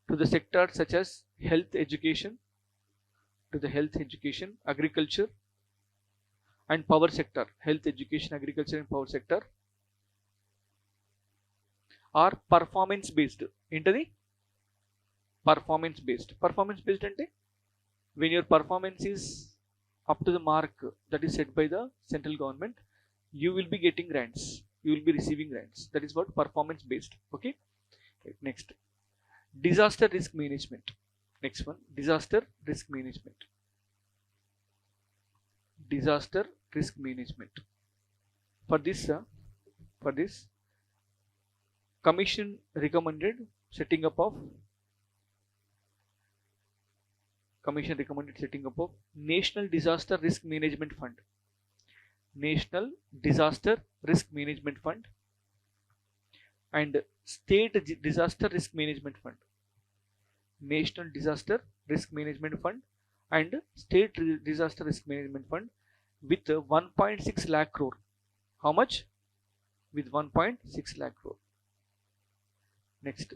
to the sectors such as health education, agriculture and power sector. Health education, agriculture and power sector are performance based. ఏంటది? Performance based. Performance based అంటే when your performance is up to the mark that is set by the central government, you will be getting grants, you will be receiving grants. That is what performance based. Okay, next, disaster risk management. Next one, disaster risk management. Disaster risk management. For this commission recommended setting up of National Disaster Risk Management Fund. National Disaster Risk Management Fund and State Disaster Risk Management Fund. National Disaster Risk Management Fund and State Disaster Risk Management Fund with 1.6 lakh crore. How much? With 1.6 lakh crore. Next,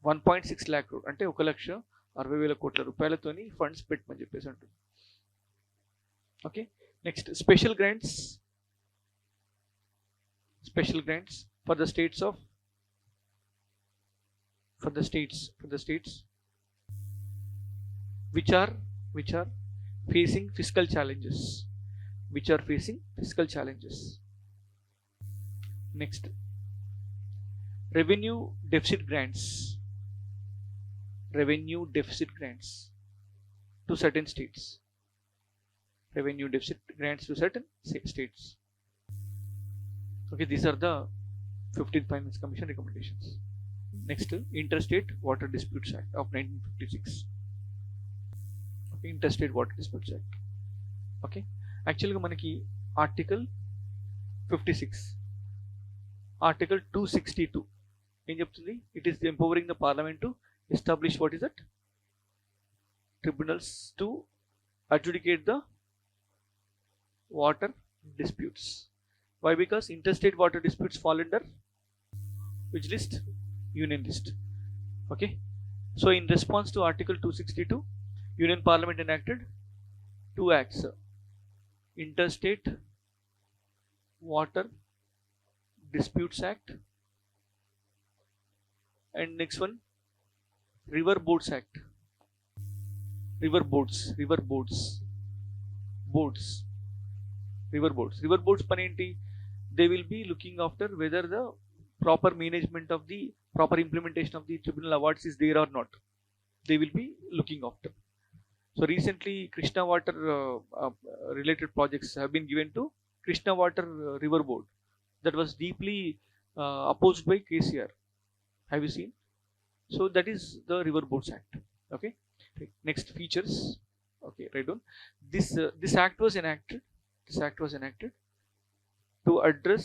1.6 lakh crore అంటే 1,60,000 కోట్ల రూపాయలతోని funds పెట్టమని చెప్పేసి అంటుంది. Okay, next special grants for the states which are facing fiscal challenges. Next, revenue deficit grants to certain states. Okay, these are the 15th Finance Commission recommendations. Next, Interstate Water Disputes Act of 1956. Interstate Water Disputes Act. Okay, actually మనకి article 56, article 262 ఏం చెప్తుంది? It is empowering the parliament to establish what is that tribunals to adjudicate the water disputes. Why? Because interstate water disputes fall under which list? Union list. Okay, so in response to article 262, Union Parliament enacted two acts: Interstate Water Disputes Act and next one River Boards Act. River boards పని ఏంటి? They will be looking after whether the proper management of the proper implementation of the tribunal awards is there or not. They will be looking after. So recently Krishna water related projects have been given to Krishna water river board that was deeply opposed by KCR. Have you seen? So that is the River Boards Act. Okay, next features. Okay, right on. This act was enacted to address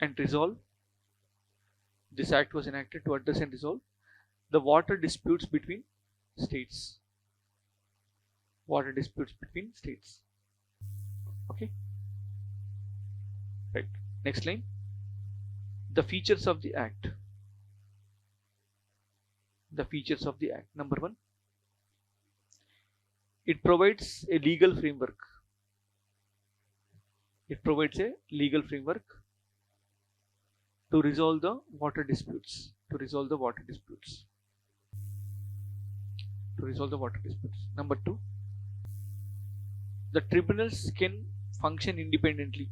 and resolve. This act was enacted to address and resolve the water disputes between states. Okay, right. Next line. The features of the act. Number 1, it provides a legal framework. To resolve the water disputes. Number 2, the tribunals can function independently.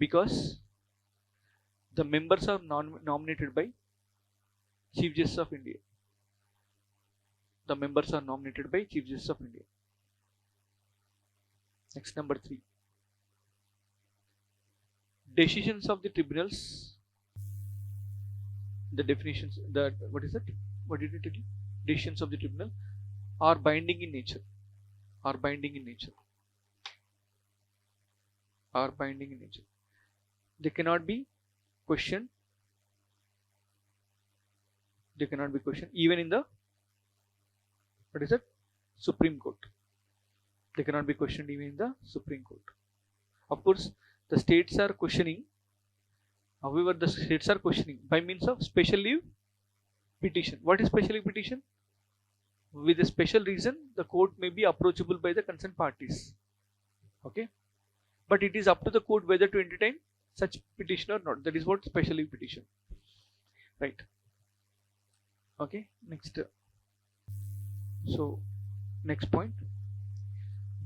Because the members are nominated by Chief Justice of India. Next, number 3, decisions of the tribunals. The definitions, what is it? What did it tell you? Decisions of the tribunal are binding in nature. They cannot be questioned. Even in the Supreme Court. They cannot be questioned even in the Supreme Court. Of course, the states are questioning. However, the states are questioning by means of special leave petition. What is special leave petition? With a special reason, the court may be approachable by the concerned parties. Okay, but it is up to the court whether to entertain such petition or not. That is what special leave petition. Right. Okay, next. So next point,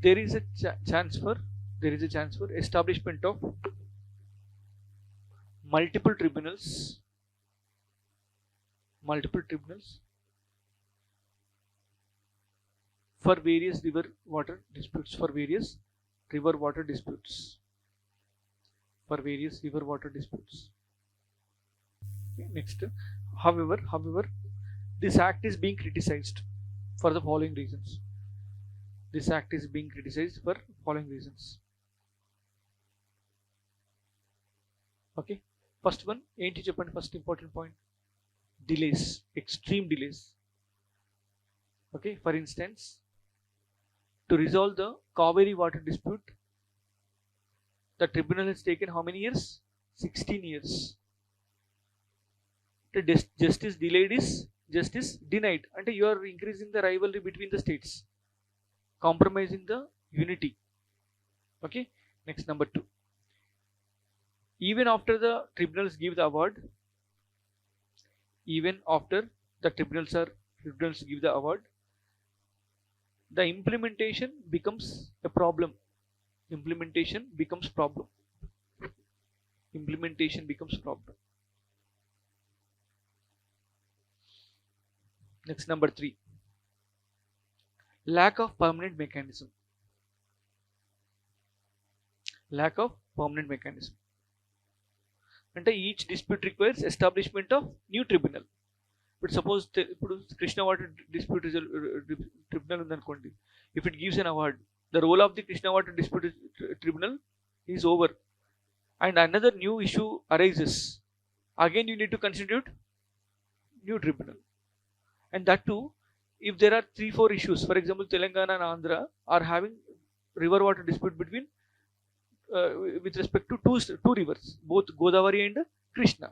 there is a chance for establishment of multiple tribunals for various river water disputes. Okay, next. However, this act is being criticized for the following reasons. Okay, first one, ఏంటి చెప్పండి? First important point, delays, extreme delays. Okay, for instance, to resolve the Kaveri water dispute, the tribunal has taken how many years? 16 years. Justice delayed is justice denied. And you are increasing the rivalry between the states, compromising the unity. Okay, next, number 2, even after the tribunals give the award, the implementation becomes a problem. Next, number 3, lack of permanent mechanism. And each dispute requires establishment of new tribunal. But suppose ఇప్పుడు Krishna water dispute tribunal ఉందనుకోండి, if it gives an award, the role of the Krishna water dispute tribunal is over and another new issue arises, again you need to constitute new tribunal. And that too, if there are 3-4 issues, for example Telangana and Andhra are having river water dispute between with respect to two rivers, both Godavari and Krishna.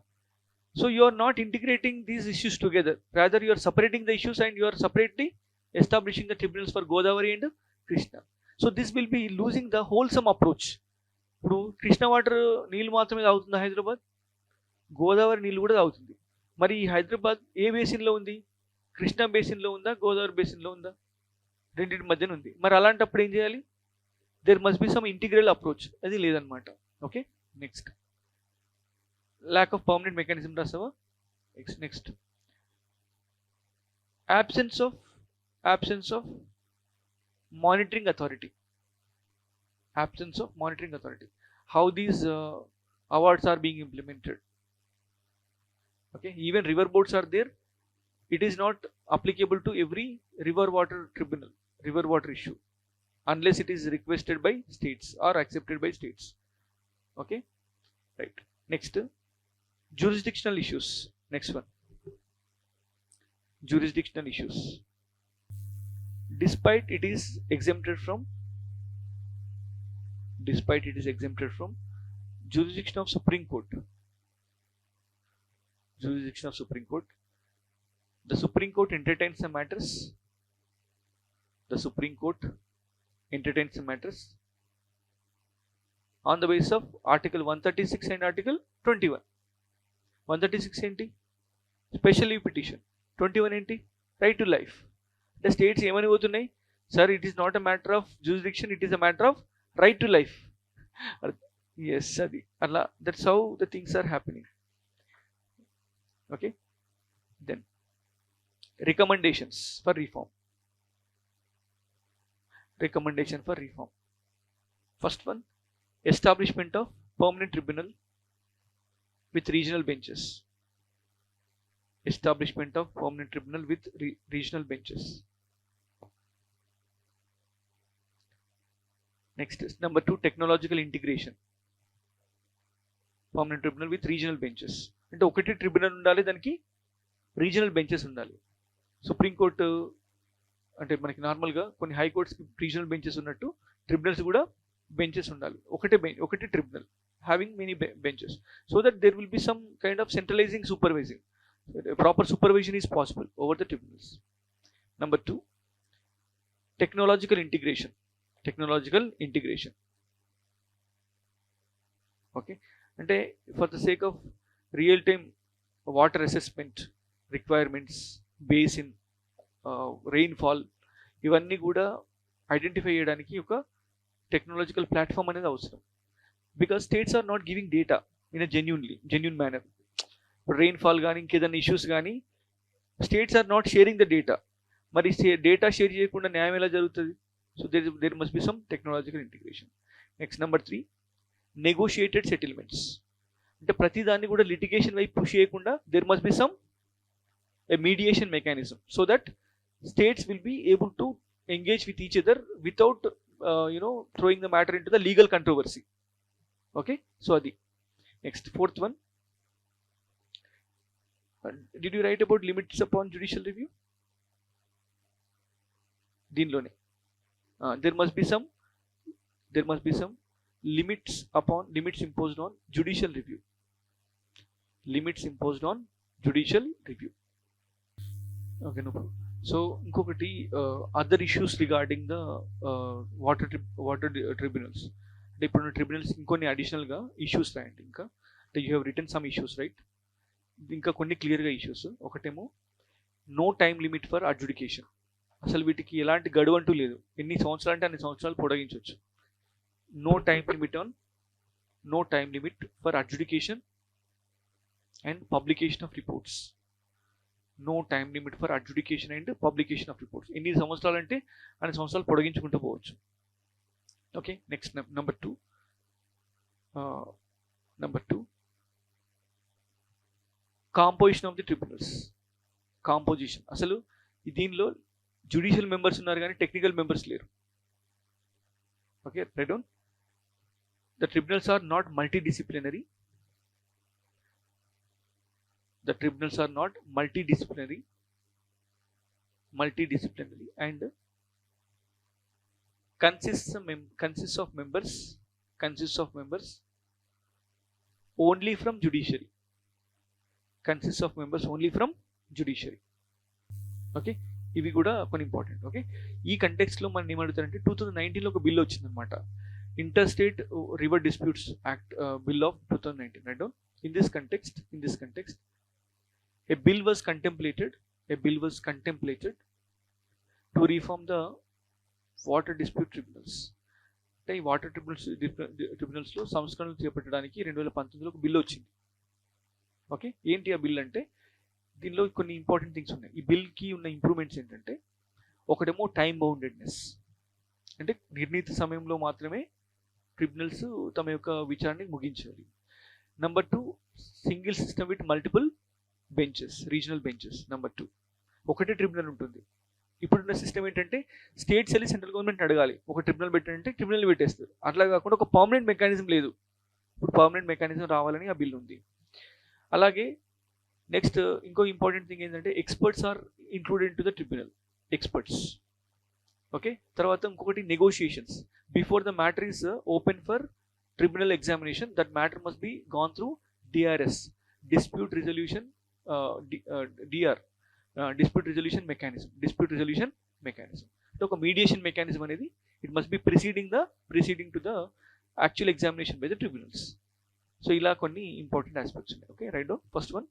So you are not integrating these issues together, rather you are separating the issues and you are separately establishing the tribunals for Godavari and Krishna. So this will be losing the wholesome approach. ఇప్పుడు Krishna water నీళ్ళు మాత్రమే తాగుతుంది హైదరాబాద్, గోదావరి నీళ్ళు కూడా తాగుతుంది. మరి ఈ హైదరాబాద్ ఏ బేసిన్లో ఉంది? కృష్ణా బేసిన్లో ఉందా, గోదావరి బేసిన్లో ఉందా? రెండింటి మధ్యన ఉంది. మరి అలాంటప్పుడు ఏం చేయాలి? There must be some integral approach. అది లేదనమాట. Okay, next lack of permanent mechanism rasava. Next absence of monitoring authority. Absence of monitoring authority. How these awards are being implemented. Okay, even river boards are there. It is not applicable to every river water tribunal, river water issue, unless it is requested by states or accepted by states. Okay, right. Next, jurisdictional issues. Next one, jurisdictional issues. Despite it is exempted from jurisdiction of Supreme Court. Jurisdiction of Supreme Court. The Supreme Court entertains the matters. The Supreme Court entertains the matters on the basis of Article 136 and Article 21. 136 ఏంటి? Special leave petition. 21 ఏంటి? Right to life. అంటే states ఏమని పోతున్నాయి? Sir, it is not a matter of jurisdiction, it is a matter of right to life. Yes, అది అలా. That's how the things are happening. Okay, then recommendations for reform. Recommendation for reform. First one, establishment of permanent tribunal with regional benches. Establishment of permanent tribunal with regional benches. Next is number 2, technological integration. Permanent tribunal with regional benches. అంటే ఒకటి tribunal ఉండాలి, దానికి regional benches ఉండాలి. Supreme court అంటే మనకి నార్మల్గా కొన్ని హైకోర్ట్స్కి regional benches ఉన్నట్టు ట్రిబ్యునల్స్ కూడా బెంచెస్ ఉండాలి. ఒకటి tribunal having many benches, so that there will be some kind of centralizing supervising. Proper supervision is possible over the tribunals. Number 2, technological integration. Okay, అంటే for the sake of real time water assessment requirements, basin, rainfall, ఇవన్నీ కూడా identify చేయడానికి ఒక technological platform అనేది అవసరం. Because states are not giving data in a genuine manner. Rainfall కానీ ఇంకేదైనా issues కానీ states are not sharing the data. మరి డేటా షేర్ చేయకుండా న్యాయం ఎలా జరుగుతుంది? So there must be some technological integration. Next number 3, negotiated settlements. అంటే ప్రతిదాన్ని కూడా లిటిగేషన్ వైపు పుష్ చేయకుండా there must be some a mediation mechanism, so that states will be able to engage with each other without throwing the matter into the legal controversy. Okay, so adi. Next, fourth one, did you write about limits upon judicial review? Deenlone there must be some limits imposed on judicial review. Okay, no problem. So inkokati other issues regarding the water tribunals. అంటే ఇప్పుడు tribunals ఇంకొన్ని అడిషనల్గా issues రాయండి. ఇంకా అంటే you have written some issues, right? ఇంకా కొన్ని క్లియర్గా ఇష్యూస్. ఒకటేమో no time limit for adjudication. అసలు వీటికి ఎలాంటి గడువు అంటూ లేదు. ఎన్ని సంవత్సరాలు అంటే అన్ని సంవత్సరాలు పొడిగించవచ్చు. No time limit for adjudication and publication of reports. No time limit for adjudication and publication of reports. ఎన్ని సంవత్సరాలు అంటే అన్ని సంవత్సరాలు పొడిగించుకుంటూ పోవచ్చు. Okay, next, number 2, composition of the tribunals. Composition. అసలు దీనిలో జ్యుడిషియల్ మెంబర్స్ ఉన్నారు కానీ టెక్నికల్ మెంబర్స్ లేరు. Okay, right down. The tribunals are not multidisciplinary. The tribunals are not multidisciplinary and consists of members only from judiciary. Consists of members only from judiciary. Okay, ఇవి కూడా కొన్ని important. Okay, ఈ కంటెక్స్ట్లో మనం ఏమడుగుతారంటే 2019లో ఒక bill వచ్చిందనమాట, interstate river disputes act bill of 2019. right? In this context a bill was contemplated to reform the water dispute tribunals. అంటే ఈ water ట్రిబ్యునల్స్లో సంస్కరణలు చేపట్టడానికి 2019లో ఒక బిల్ వచ్చింది. ఓకే, ఏంటి ఆ బిల్ అంటే దీనిలో కొన్ని ఇంపార్టెంట్ థింగ్స్ ఉన్నాయి. ఈ బిల్కి ఉన్న ఇంప్రూవ్మెంట్స్ ఏంటంటే, ఒకటేమో టైం బౌండెడ్నెస్, అంటే నిర్ణీత సమయంలో మాత్రమే ట్రిబ్యునల్స్ తమ యొక్క విచారణని ముగించాలి. Number 2, single system with multiple benches, regional benches. Number 2, ఒకటే ట్రిబ్యునల్ ఉంటుంది. ఇప్పుడున్న సిస్టమ్ ఏంటంటే స్టేట్స్ వెళ్ళి సెంట్రల్ గవర్నమెంట్ అడగాలి, ఒక ట్రిబ్యునల్ పెట్టారంటే ట్రిబ్యునల్ పెట్టేస్తారు. అట్లా కాకుండా ఒక పర్మనెంట్ మెకానిజం లేదు. ఇప్పుడు పర్మనెంట్ మెకానిజం రావాలని ఆ బిల్ ఉంది. అలాగే నెక్స్ట్ ఇంకో ఇంపార్టెంట్ థింగ్ ఏంటంటే experts are included to the tribunal, experts. Okay, తర్వాత ఇంకొకటి negotiations. Before the matter is open for tribunal examination, that matter must be gone through DRS, dispute resolution dispute resolution mechanism. అంటే ఒక mediation mechanism అనేది it must be preceding to the actual examination by the tribunals. So ఇలా కొన్ని important aspects ఉన్నాయి. Okay, right down. First one,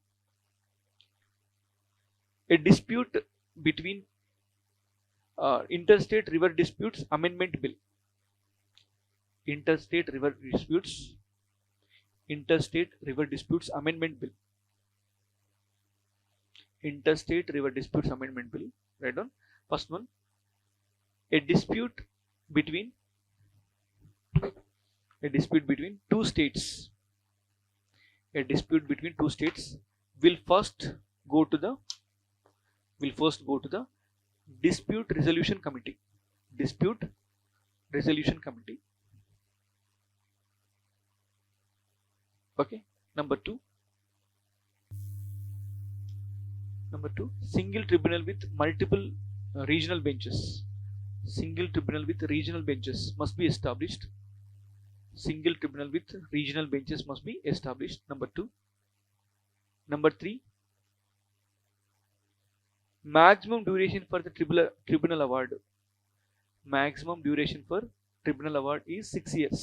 a dispute between interstate river disputes amendment bill. Interstate river disputes amendment bill. Interstate river disputes amendment bill. Right on. First one, a dispute between two states. A dispute between two states will first go to the dispute resolution committee. Okay, number 2, single tribunal with multiple regional benches. Must be established. Number 2. Number 3, maximum duration for the tribunal award. Maximum duration for tribunal award is 6 years.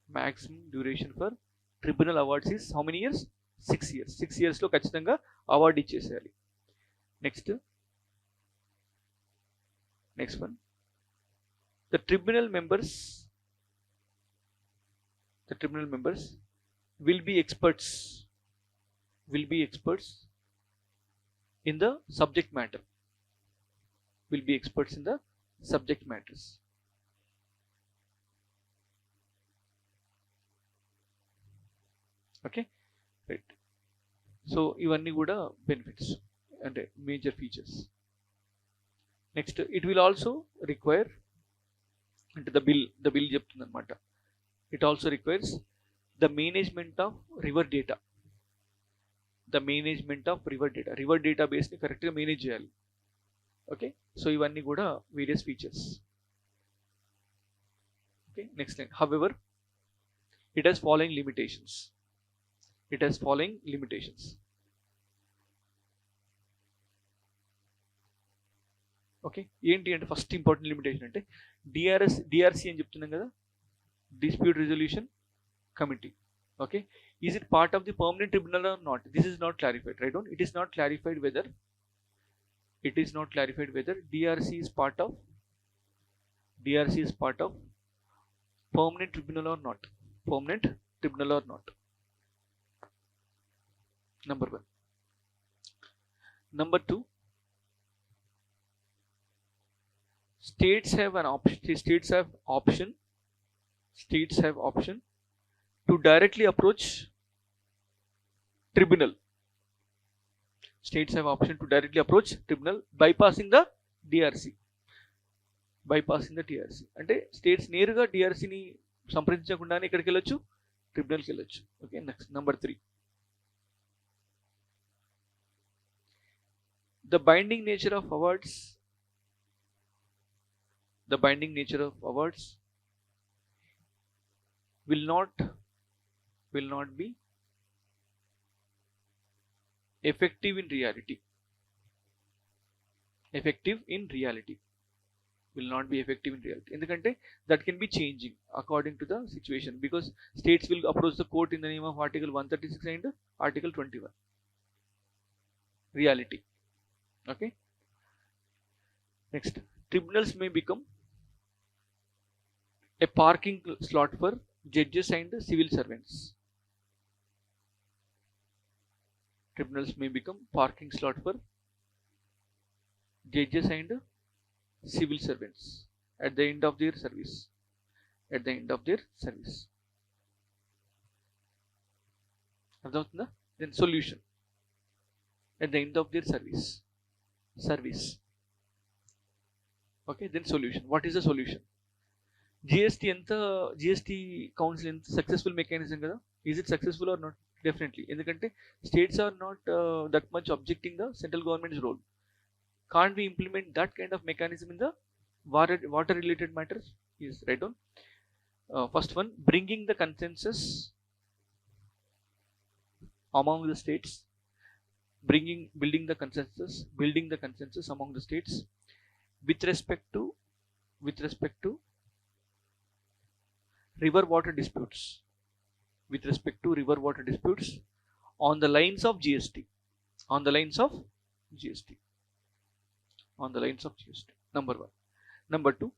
Maximum duration for tribunal awards is how many years? 6 years. 6 years లో ఖచ్చితంగా award ఇచ్చేసేయాలి. Next one, the tribunal members will be experts in the subject matter. Okay, right. So ఇవన్నీ కూడా benefits అంటే major features. Next, it will also require, అంటే the bill చెప్తుంది అనమాట, it also requires the management of river data. River డేటాబేస్ని కరెక్ట్గా manage చేయాలి. Okay, so ఇవన్నీ కూడా various features. Okay, next line, however it has following limitations. Okay, ఏంటి అంటే ఫస్ట్ ఇంపార్టెంట్ లిమిటేషన్ అంటే డిఆర్సి అని చెప్తున్నాం కదా, dispute resolution committee. Okay, is it part of the permanent tribunal or not? This is not clarified, right? It is not clarified whether DRC is part of permanent tribunal or not. Number 1. Number 2, states have option to directly approach tribunal States have option to directly approach tribunal bypassing the DRC. అంటే states నేరుగా డిఆర్సీని సంప్రదించకుండానే ఇక్కడికి వెళ్ళొచ్చు, ట్రిబ్యునల్కి వెళ్ళొచ్చు. Okay, next number 3. The binding nature of awards will not be effective in reality. Will not be effective in reality. ఎందుకంటే that can be changing according to the situation, because states will approach the court in the name of article 136 and article 21. Reality. Okay, next, tribunals may become a parking slot for judges and civil servants. Tribunals may become parking slot for judges and civil servants at the end of their service. అర్థమవుతుందా? Then solution. At the end of their service. Okay, then solution. What is the solution? GST council ఎంత successful mechanism కదా. Is it successful or not? Definitely. ఎందుకంటే states are not that much objecting the central government's role. Can't we implement that kind of mechanism in the water related matters? Yes, right on. First one, bringing the consensus among the states, building the consensus among the states with respect to river water disputes, on the lines of GST. Number 1. Number 2,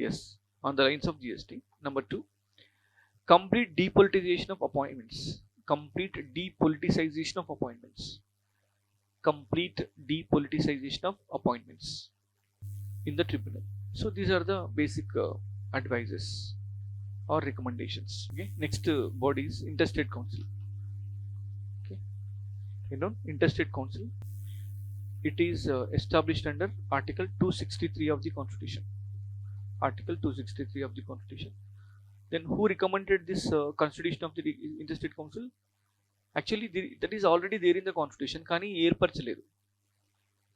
yes, on the lines of GST. Number 2, complete depoliticization of appointments. In the tribunal. So these are the basic advices or recommendations. Okay, next body is interstate council. Okay, interstate council, it is established under article 263 of the constitution. Then who recommended this constitution of the interstate council? Actually that is already there in the constitution, కానీ ఏర్పరచలేదు.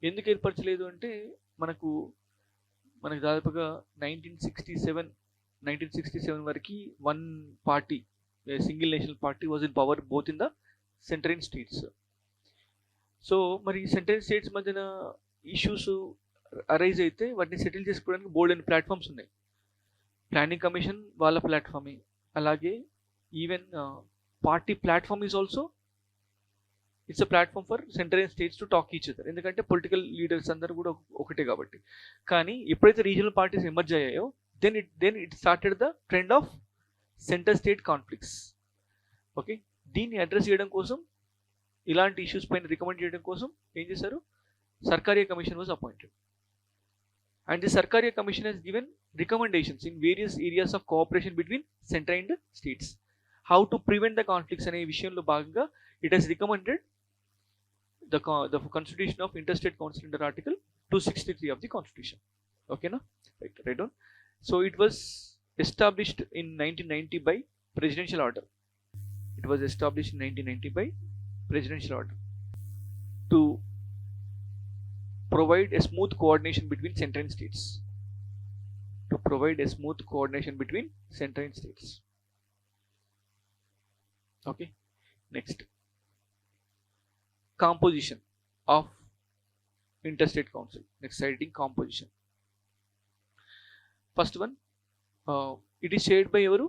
ఎందుకు ఏర్పరచలేదు అంటే మనకు దాదాపుగా 1967 వరకు one party, a single national party was in power both in the center and states. So మరి central states మధ్యన issues arise అయితే వాటిని సెటిల్ చేసుకోవడానికి బోల్డ్ అండ్ ప్లాట్ఫామ్స్ ఉన్నాయి. ప్లానింగ్ కమిషన్ వాళ్ళ ప్లాట్ఫామే, అలాగే even party platform is also it's a platform for central and states to talk each other. ఎందుకంటే పొలిటికల్ లీడర్స్ అందరూ కూడా ఒకటే కాబట్టి. కానీ ఎప్పుడైతే రీజనల్ పార్టీస్ ఎమర్జ్ అయ్యాయో then it started the trend of centre state conflicts. Okay, దీన్ని address చేయడం కోసం, ఇలాంటి ఇష్యూస్ పైన రికమెండ్ చేయడం కోసం ఏం చేశారు, Sarkaria commission was appointed. And the Sarkaria Commission has given recommendations in various areas of cooperation between center and states. How to prevent the conflicts అనే విషయంలో భాగంగా it has recommended the constitution of interstate council under article 263 of the constitution. Okay, na? Right on. So it was established in 1990 by presidential order. To provide a smooth coordination between center and states. Okay, next, composition of interstate council. Next citing composition. First one, it is chaired by evaru,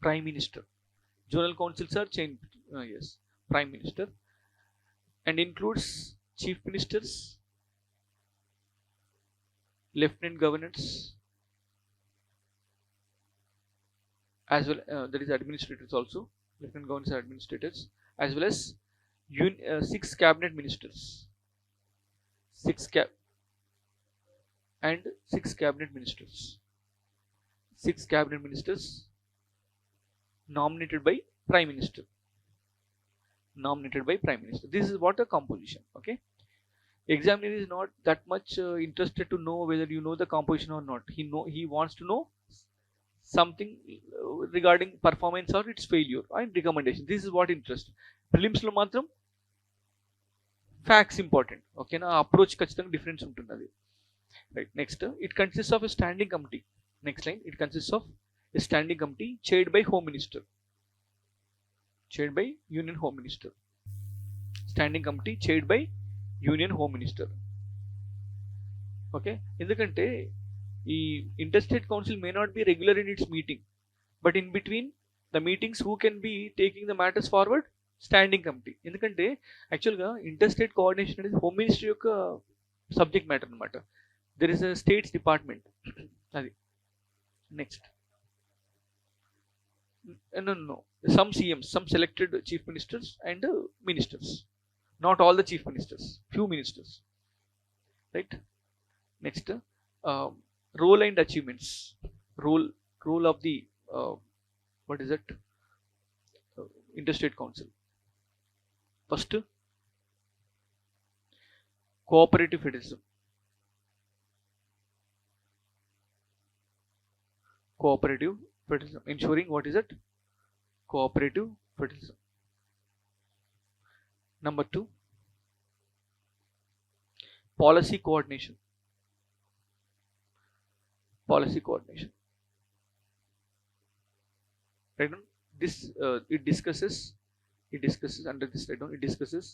prime minister. Zonal councils are chaired, yes, prime minister, and includes chief ministers, lieutenant governors, as well that is administrators also, lieutenant governors are administrators, as well as 6 cabinet ministers, 6 cabinet ministers nominated by prime minister. nominated by Prime Minister. This is what a composition. Okay, examiner is not that much interested to know whether you know the composition or not. He wants to know something regarding performance or its failure and recommendation. This is what interest. Prelims lo matram facts important. Okay na, approach ఖచ్చితంగా difference ఉంటుంది. Right, next, it consists of a standing committee. Next line, it consists of a standing committee chaired by Home Minister. Chaired by Union Home Minister. Standing committee chaired by Union Home Minister. Okay, ఎందుకంటే ఈ interstate council may not be regular in its meeting, but in between the meetings who can be taking the matters forward? Standing committee. ఎందుకంటే యాక్చువల్గా interstate coordination అనేది home ministry యొక్క subject matter అనమాట. There is a states department. అది next, no, some CMs, some selected chief ministers and ministers, not all the chief ministers, few ministers, right? Next, role and achievements. Role of the what is it, interstate council. First, cooperative federalism. Cooperative federalism, ensuring what is it? Cooperative federalism. Number 2, policy coordination. Policy coordination. Right on. This it discusses under this, right on, it discusses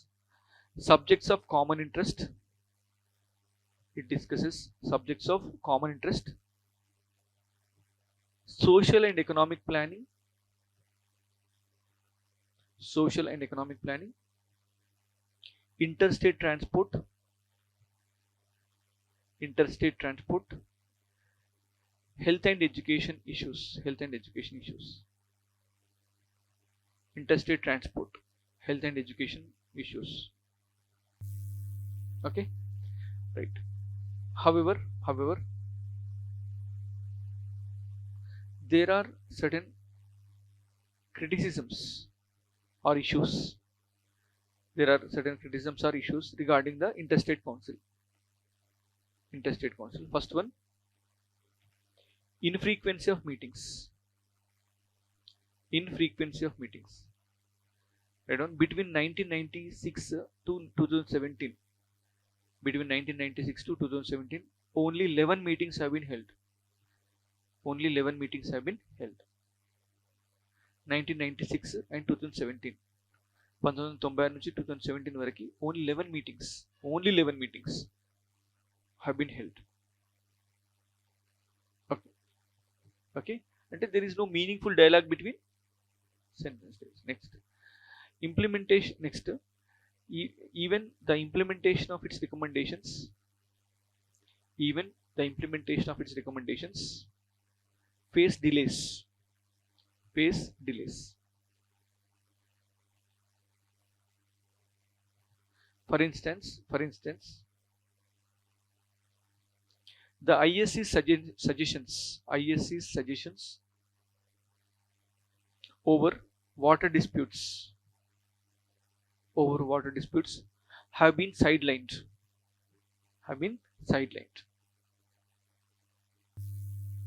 subjects of common interest. It discusses subjects of common interest. Social and economic planning. Social and economic planning. Interstate transport. Interstate transport. Health and education issues. Health and education issues. Interstate transport. Health and education issues. Okay, right. However, there are certain criticisms or issues. There are certain criticisms or issues regarding the interstate council. Interstate council. First one, infrequency of meetings. Infrequency of meetings. Right on. Between 1996 to 2017. Between 1996 to 2017, only 11 meetings have been held. Only 11 meetings have been held. 1996 and 2017. 1996 నుంచి 2017 వరకు only 11 meetings. Only 11 meetings have been held. Okay. Okay. And there is no meaningful dialogue between central states. Next, implementation. Next, even the implementation of its recommendations. Even the implementation of its recommendations face delays. Face delays. For instance, the ISC's suggestions over water disputes have been sidelined.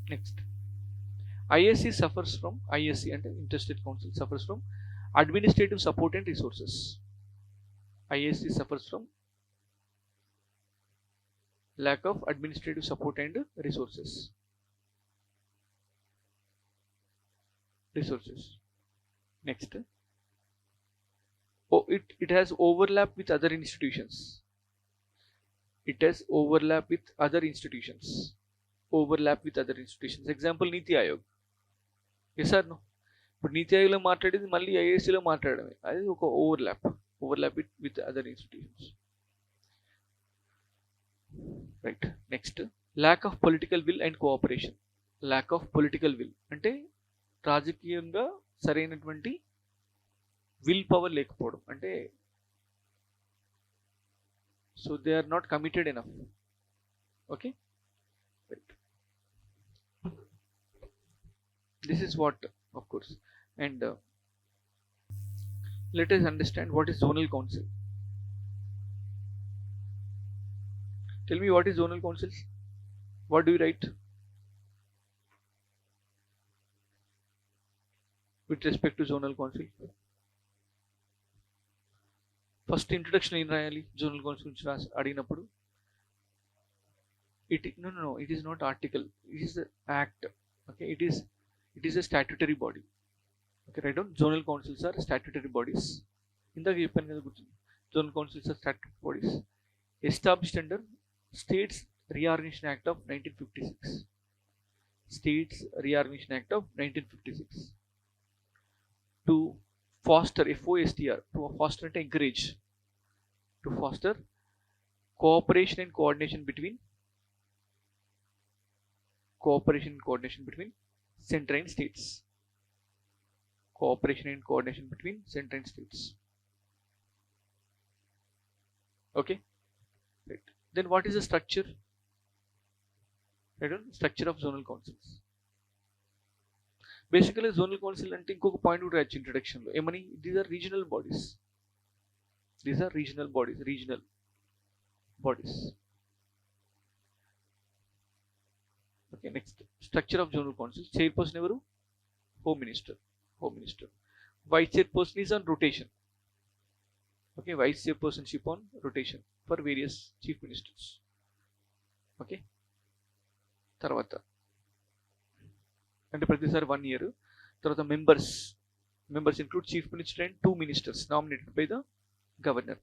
Next, ISC and interstate council suffers from administrative support and resources. ISC suffers from lack of administrative support and resources. Next, it has overlap with other institutions. Example, Niti Aayog. Yes or no? But Niti Aayog lo maatladedi malli ISC lo maatladadame. Adi oka overlap with other institutions. Right. Next, lack of political will and cooperation. Lack of political will అంటే రాజకీయంగా సరైనటువంటి will power లేకపోవడం. అంటే so they are not committed enough. Okay, right. This is what, of course, and Let us understand what is zonal council. Tell me, what is zonal councils? What do you write with respect to zonal council? First introduction in రాయాలి zonal council గురించి అడిగినప్పుడు. It is not article, it is the act. Okay, it is a statutory body. Okay, write down, zonal councils are statutory bodies. ఇందాక చెప్పాను కదా గుర్తుంది, zonal councils are statutory bodies established under States Reorganization Act of 1956. States Reorganization Act of 1956 to foster, FOSTR, to foster and encourage, to foster cooperation and coordination between center and states. Cooperation and coordination between center and states. Okay, right. Then what is the structure? Right, structure of zonal councils. Basically zonal council అంటే ఇంకొక point కూడా రాయొచ్చు introduction లో ఏమని, these are regional bodies. Regional bodies. Okay, next, structure of zonal council. Chairperson ఎవరు? Home Minister. Vice chairperson is on rotation. Okay, vice chairpersonship on rotation for various chief ministers. Okay, తర్వాత అంటే ప్రతిసారి 1 year. తర్వాత members include chief minister and 2 ministers nominated by the governor.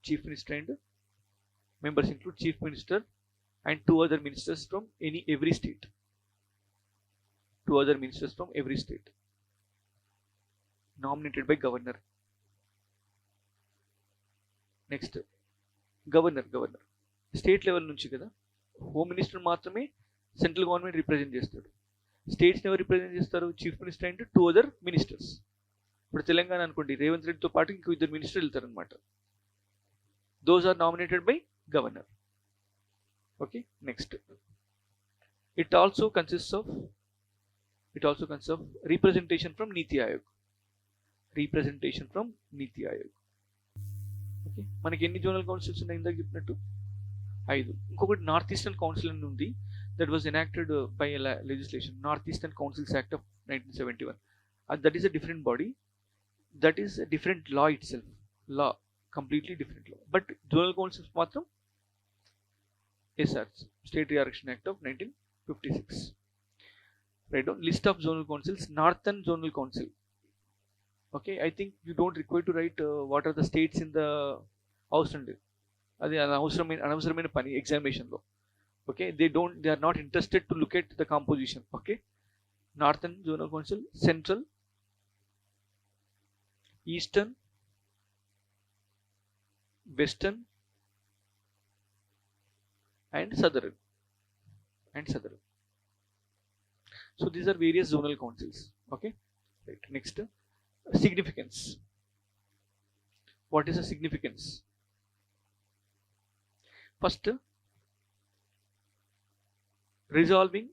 Chief minister and members include chief minister and 2 other ministers from every state. 2 other ministers from every state nominated by governor. Next, governor state level నుంచి కదా, home minister మాత్రమే central government represent చేస్తాడు. స్టేట్స్ని ఎవరు represent చేస్తారు? Chief minister and 2 other ministers. ఇప్పుడు తెలంగాణ అనుకోండి, రేవంత్ రెడ్డితో పాటు ఇంకో 2 మినిస్టర్లు వెళ్తారు అనమాట. Those are nominated by governor. Okay, next, it also consists of representation from Niti Aayog. ఓకే, మనకి ఎన్ని జోనల్ కౌన్సిల్స్ ఉన్నాయి ఇందాక చెప్పినట్టు? 5. ఇంకొకటి నార్త్ ఈస్టర్న్ కౌన్సిల్ అని ఉంది, that was enacted by legislation, north eastern councils act of 1971. That is a different body, that is a different law it self, law completely different law. But zonal councils మాత్రం SR, State Reorganization Act of 1956. Right down, list of zonal councils. Northern Zonal Council. Okay, I think you don't require to write what are the states in the house and అది అనవసరమైన పని examination లో. Okay, they are not interested to look at the composition. Okay, Northern Zonal Council, Central, Eastern, Western and Southern. So these are various zonal councils. Okay, right. Next, significance. What is the significance? First, resolving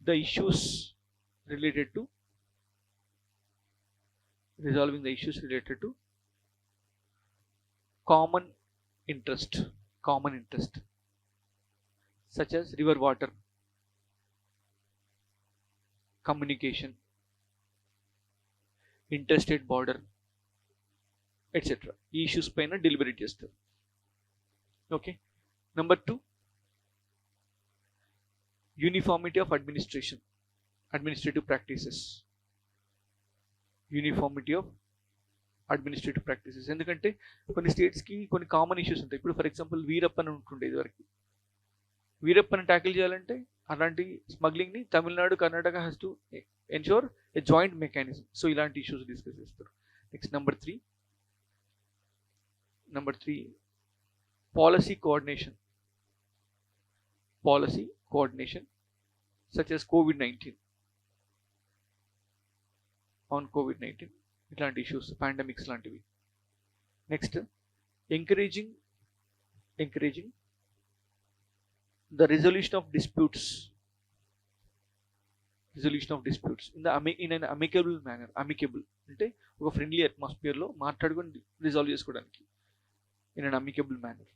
the issues related to common interest, such as river water, communication, interstate border, etc. ఈ issues పైన deliberate చేస్తారు. Okay, number 2, uniformity of administrative practices. ఎందుకంటే కొన్ని స్టేట్స్కి కొన్ని common issues ఉంటాయి. ఇప్పుడు for example Veerappan ఉంటుండే, ఇదివరకు వీరప్పని ట్యాకిల్ చేయాలంటే అలాంటి స్మగ్లింగ్ని Tamil Nadu, Karnataka has to ensure a joint mechanism. So ఇలాంటి ఇష్యూస్ డిస్కస్ చేస్తారు. Next, number 3, policy coordination, such as COVID-19, ఇట్లాంటి ఇష్యూస్, పాండమిక్స్ లాంటివి. నెక్స్ట్, encouraging the resolution of disputes resolution of disputes in an amicable manner. Amicable అంటే ఒక friendly atmosphere లో మాట్లాడుకొని resolve చేసుకోవడానికి in an amicable manner.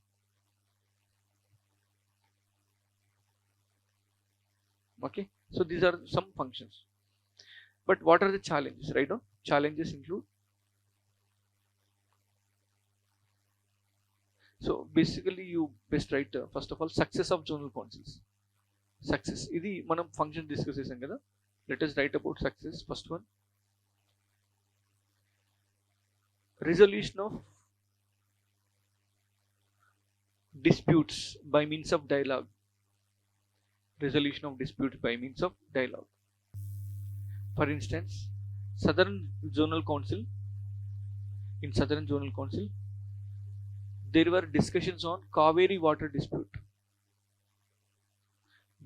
Okay, so these are some functions, but what are the challenges? Right now challenges include, so basically you best write first of all success of zonal councils. Success ఇది మనం function discuss చేసాం కదా. Let us write about success. First one, resolution of disputes by means of dialogue. Resolution of disputes by means of dialogue. For instance, Southern Zonal Council, in Southern Zonal Council there were discussions on Kaveri water dispute.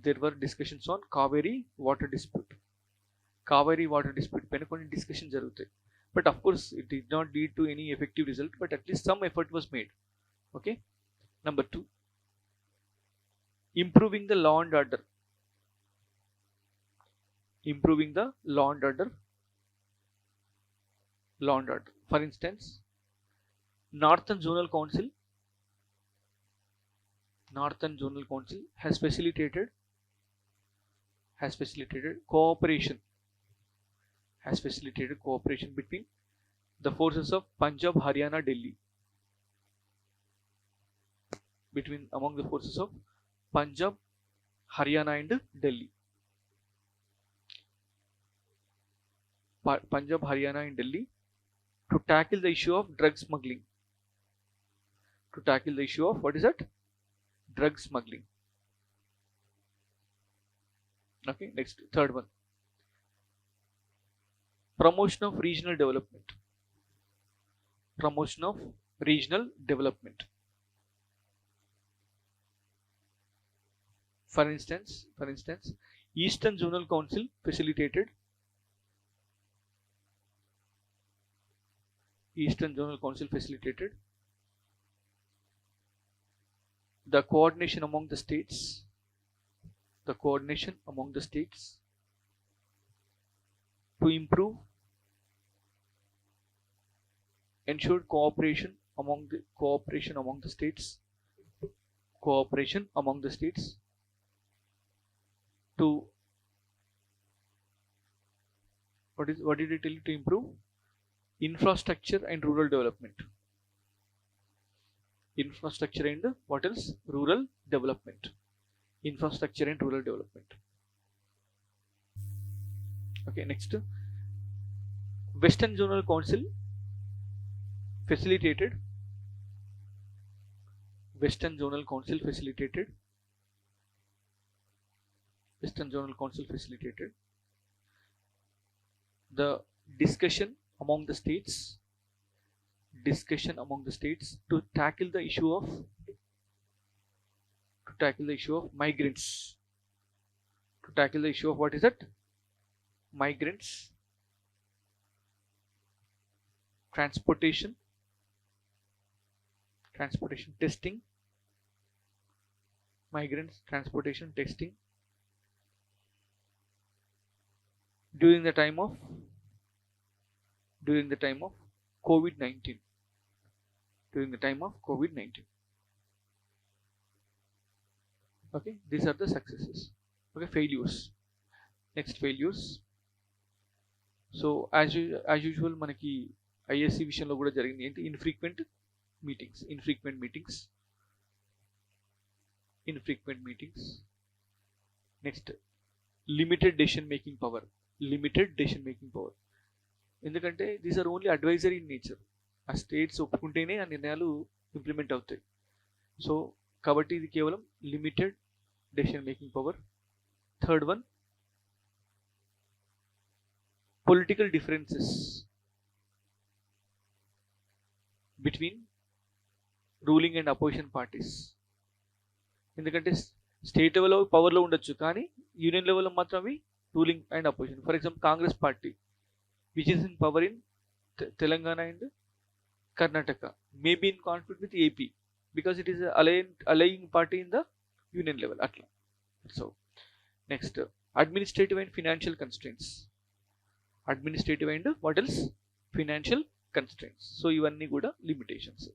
There were discussions on Kaveri water dispute. Kaveri water dispute పైన కొన్ని discussion జరుగుతాయి. But of course it did not lead to any effective result, but at least some effort was made. Okay. Number 2, improving the law and order. Improving the law and order. Law and order. For instance, Northern Zonal Council has facilitated cooperation. Has facilitated cooperation between the forces of Punjab, Haryana, Delhi. Among the forces of Punjab, Haryana and Delhi. Punjab, Haryana and Delhi to tackle the issue of drug smuggling. To tackle the issue of, what is that? Drug smuggling. Okay, next, third one, promotion of regional development. Promotion of regional development. For instance, Eastern Zonal Council facilitated the coordination among the states. To improve, ensured cooperation among the states. To, what did I tell you? To improve infrastructure and rural development. Infrastructure and what else? Rural development. Infrastructure and rural development. Okay, next, Western Zonal Council facilitated the discussion among the states to tackle the issue of migrants. To tackle the issue of, what is that? Migrants, transportation testing. Migrants, transportation testing during the time of COVID-19. Okay, these are the successes. Okay, failures. Next, failures. So as usual మనకి ISC విషయంలో కూడా జరిగింది ఏంటి? infrequent meetings. Next, limited decision making power. ఎందుకంటే these are only advisory in nature. ఆ states ఒప్పుకుంటేనే ఆ నిర్ణయాలు implement అవుతాయి. సో కాబట్టి ఇది కేవలం limited decision making power. Third one, political differences between ruling and opposition parties. ఎందుకంటే స్టేట్ లెవెల్లో పవర్లో ఉండొచ్చు, కానీ యూనియన్ లెవెల్లో మాత్రం అవి ruling and opposition. For example, Congress party which is in power in Telangana and Karnataka may be in conflict with AP because it is a allying party in the union level. Atla. So next, administrative and financial constraints, administrative and what else financial constraints. So ఇవన్నీ కూడా limitations.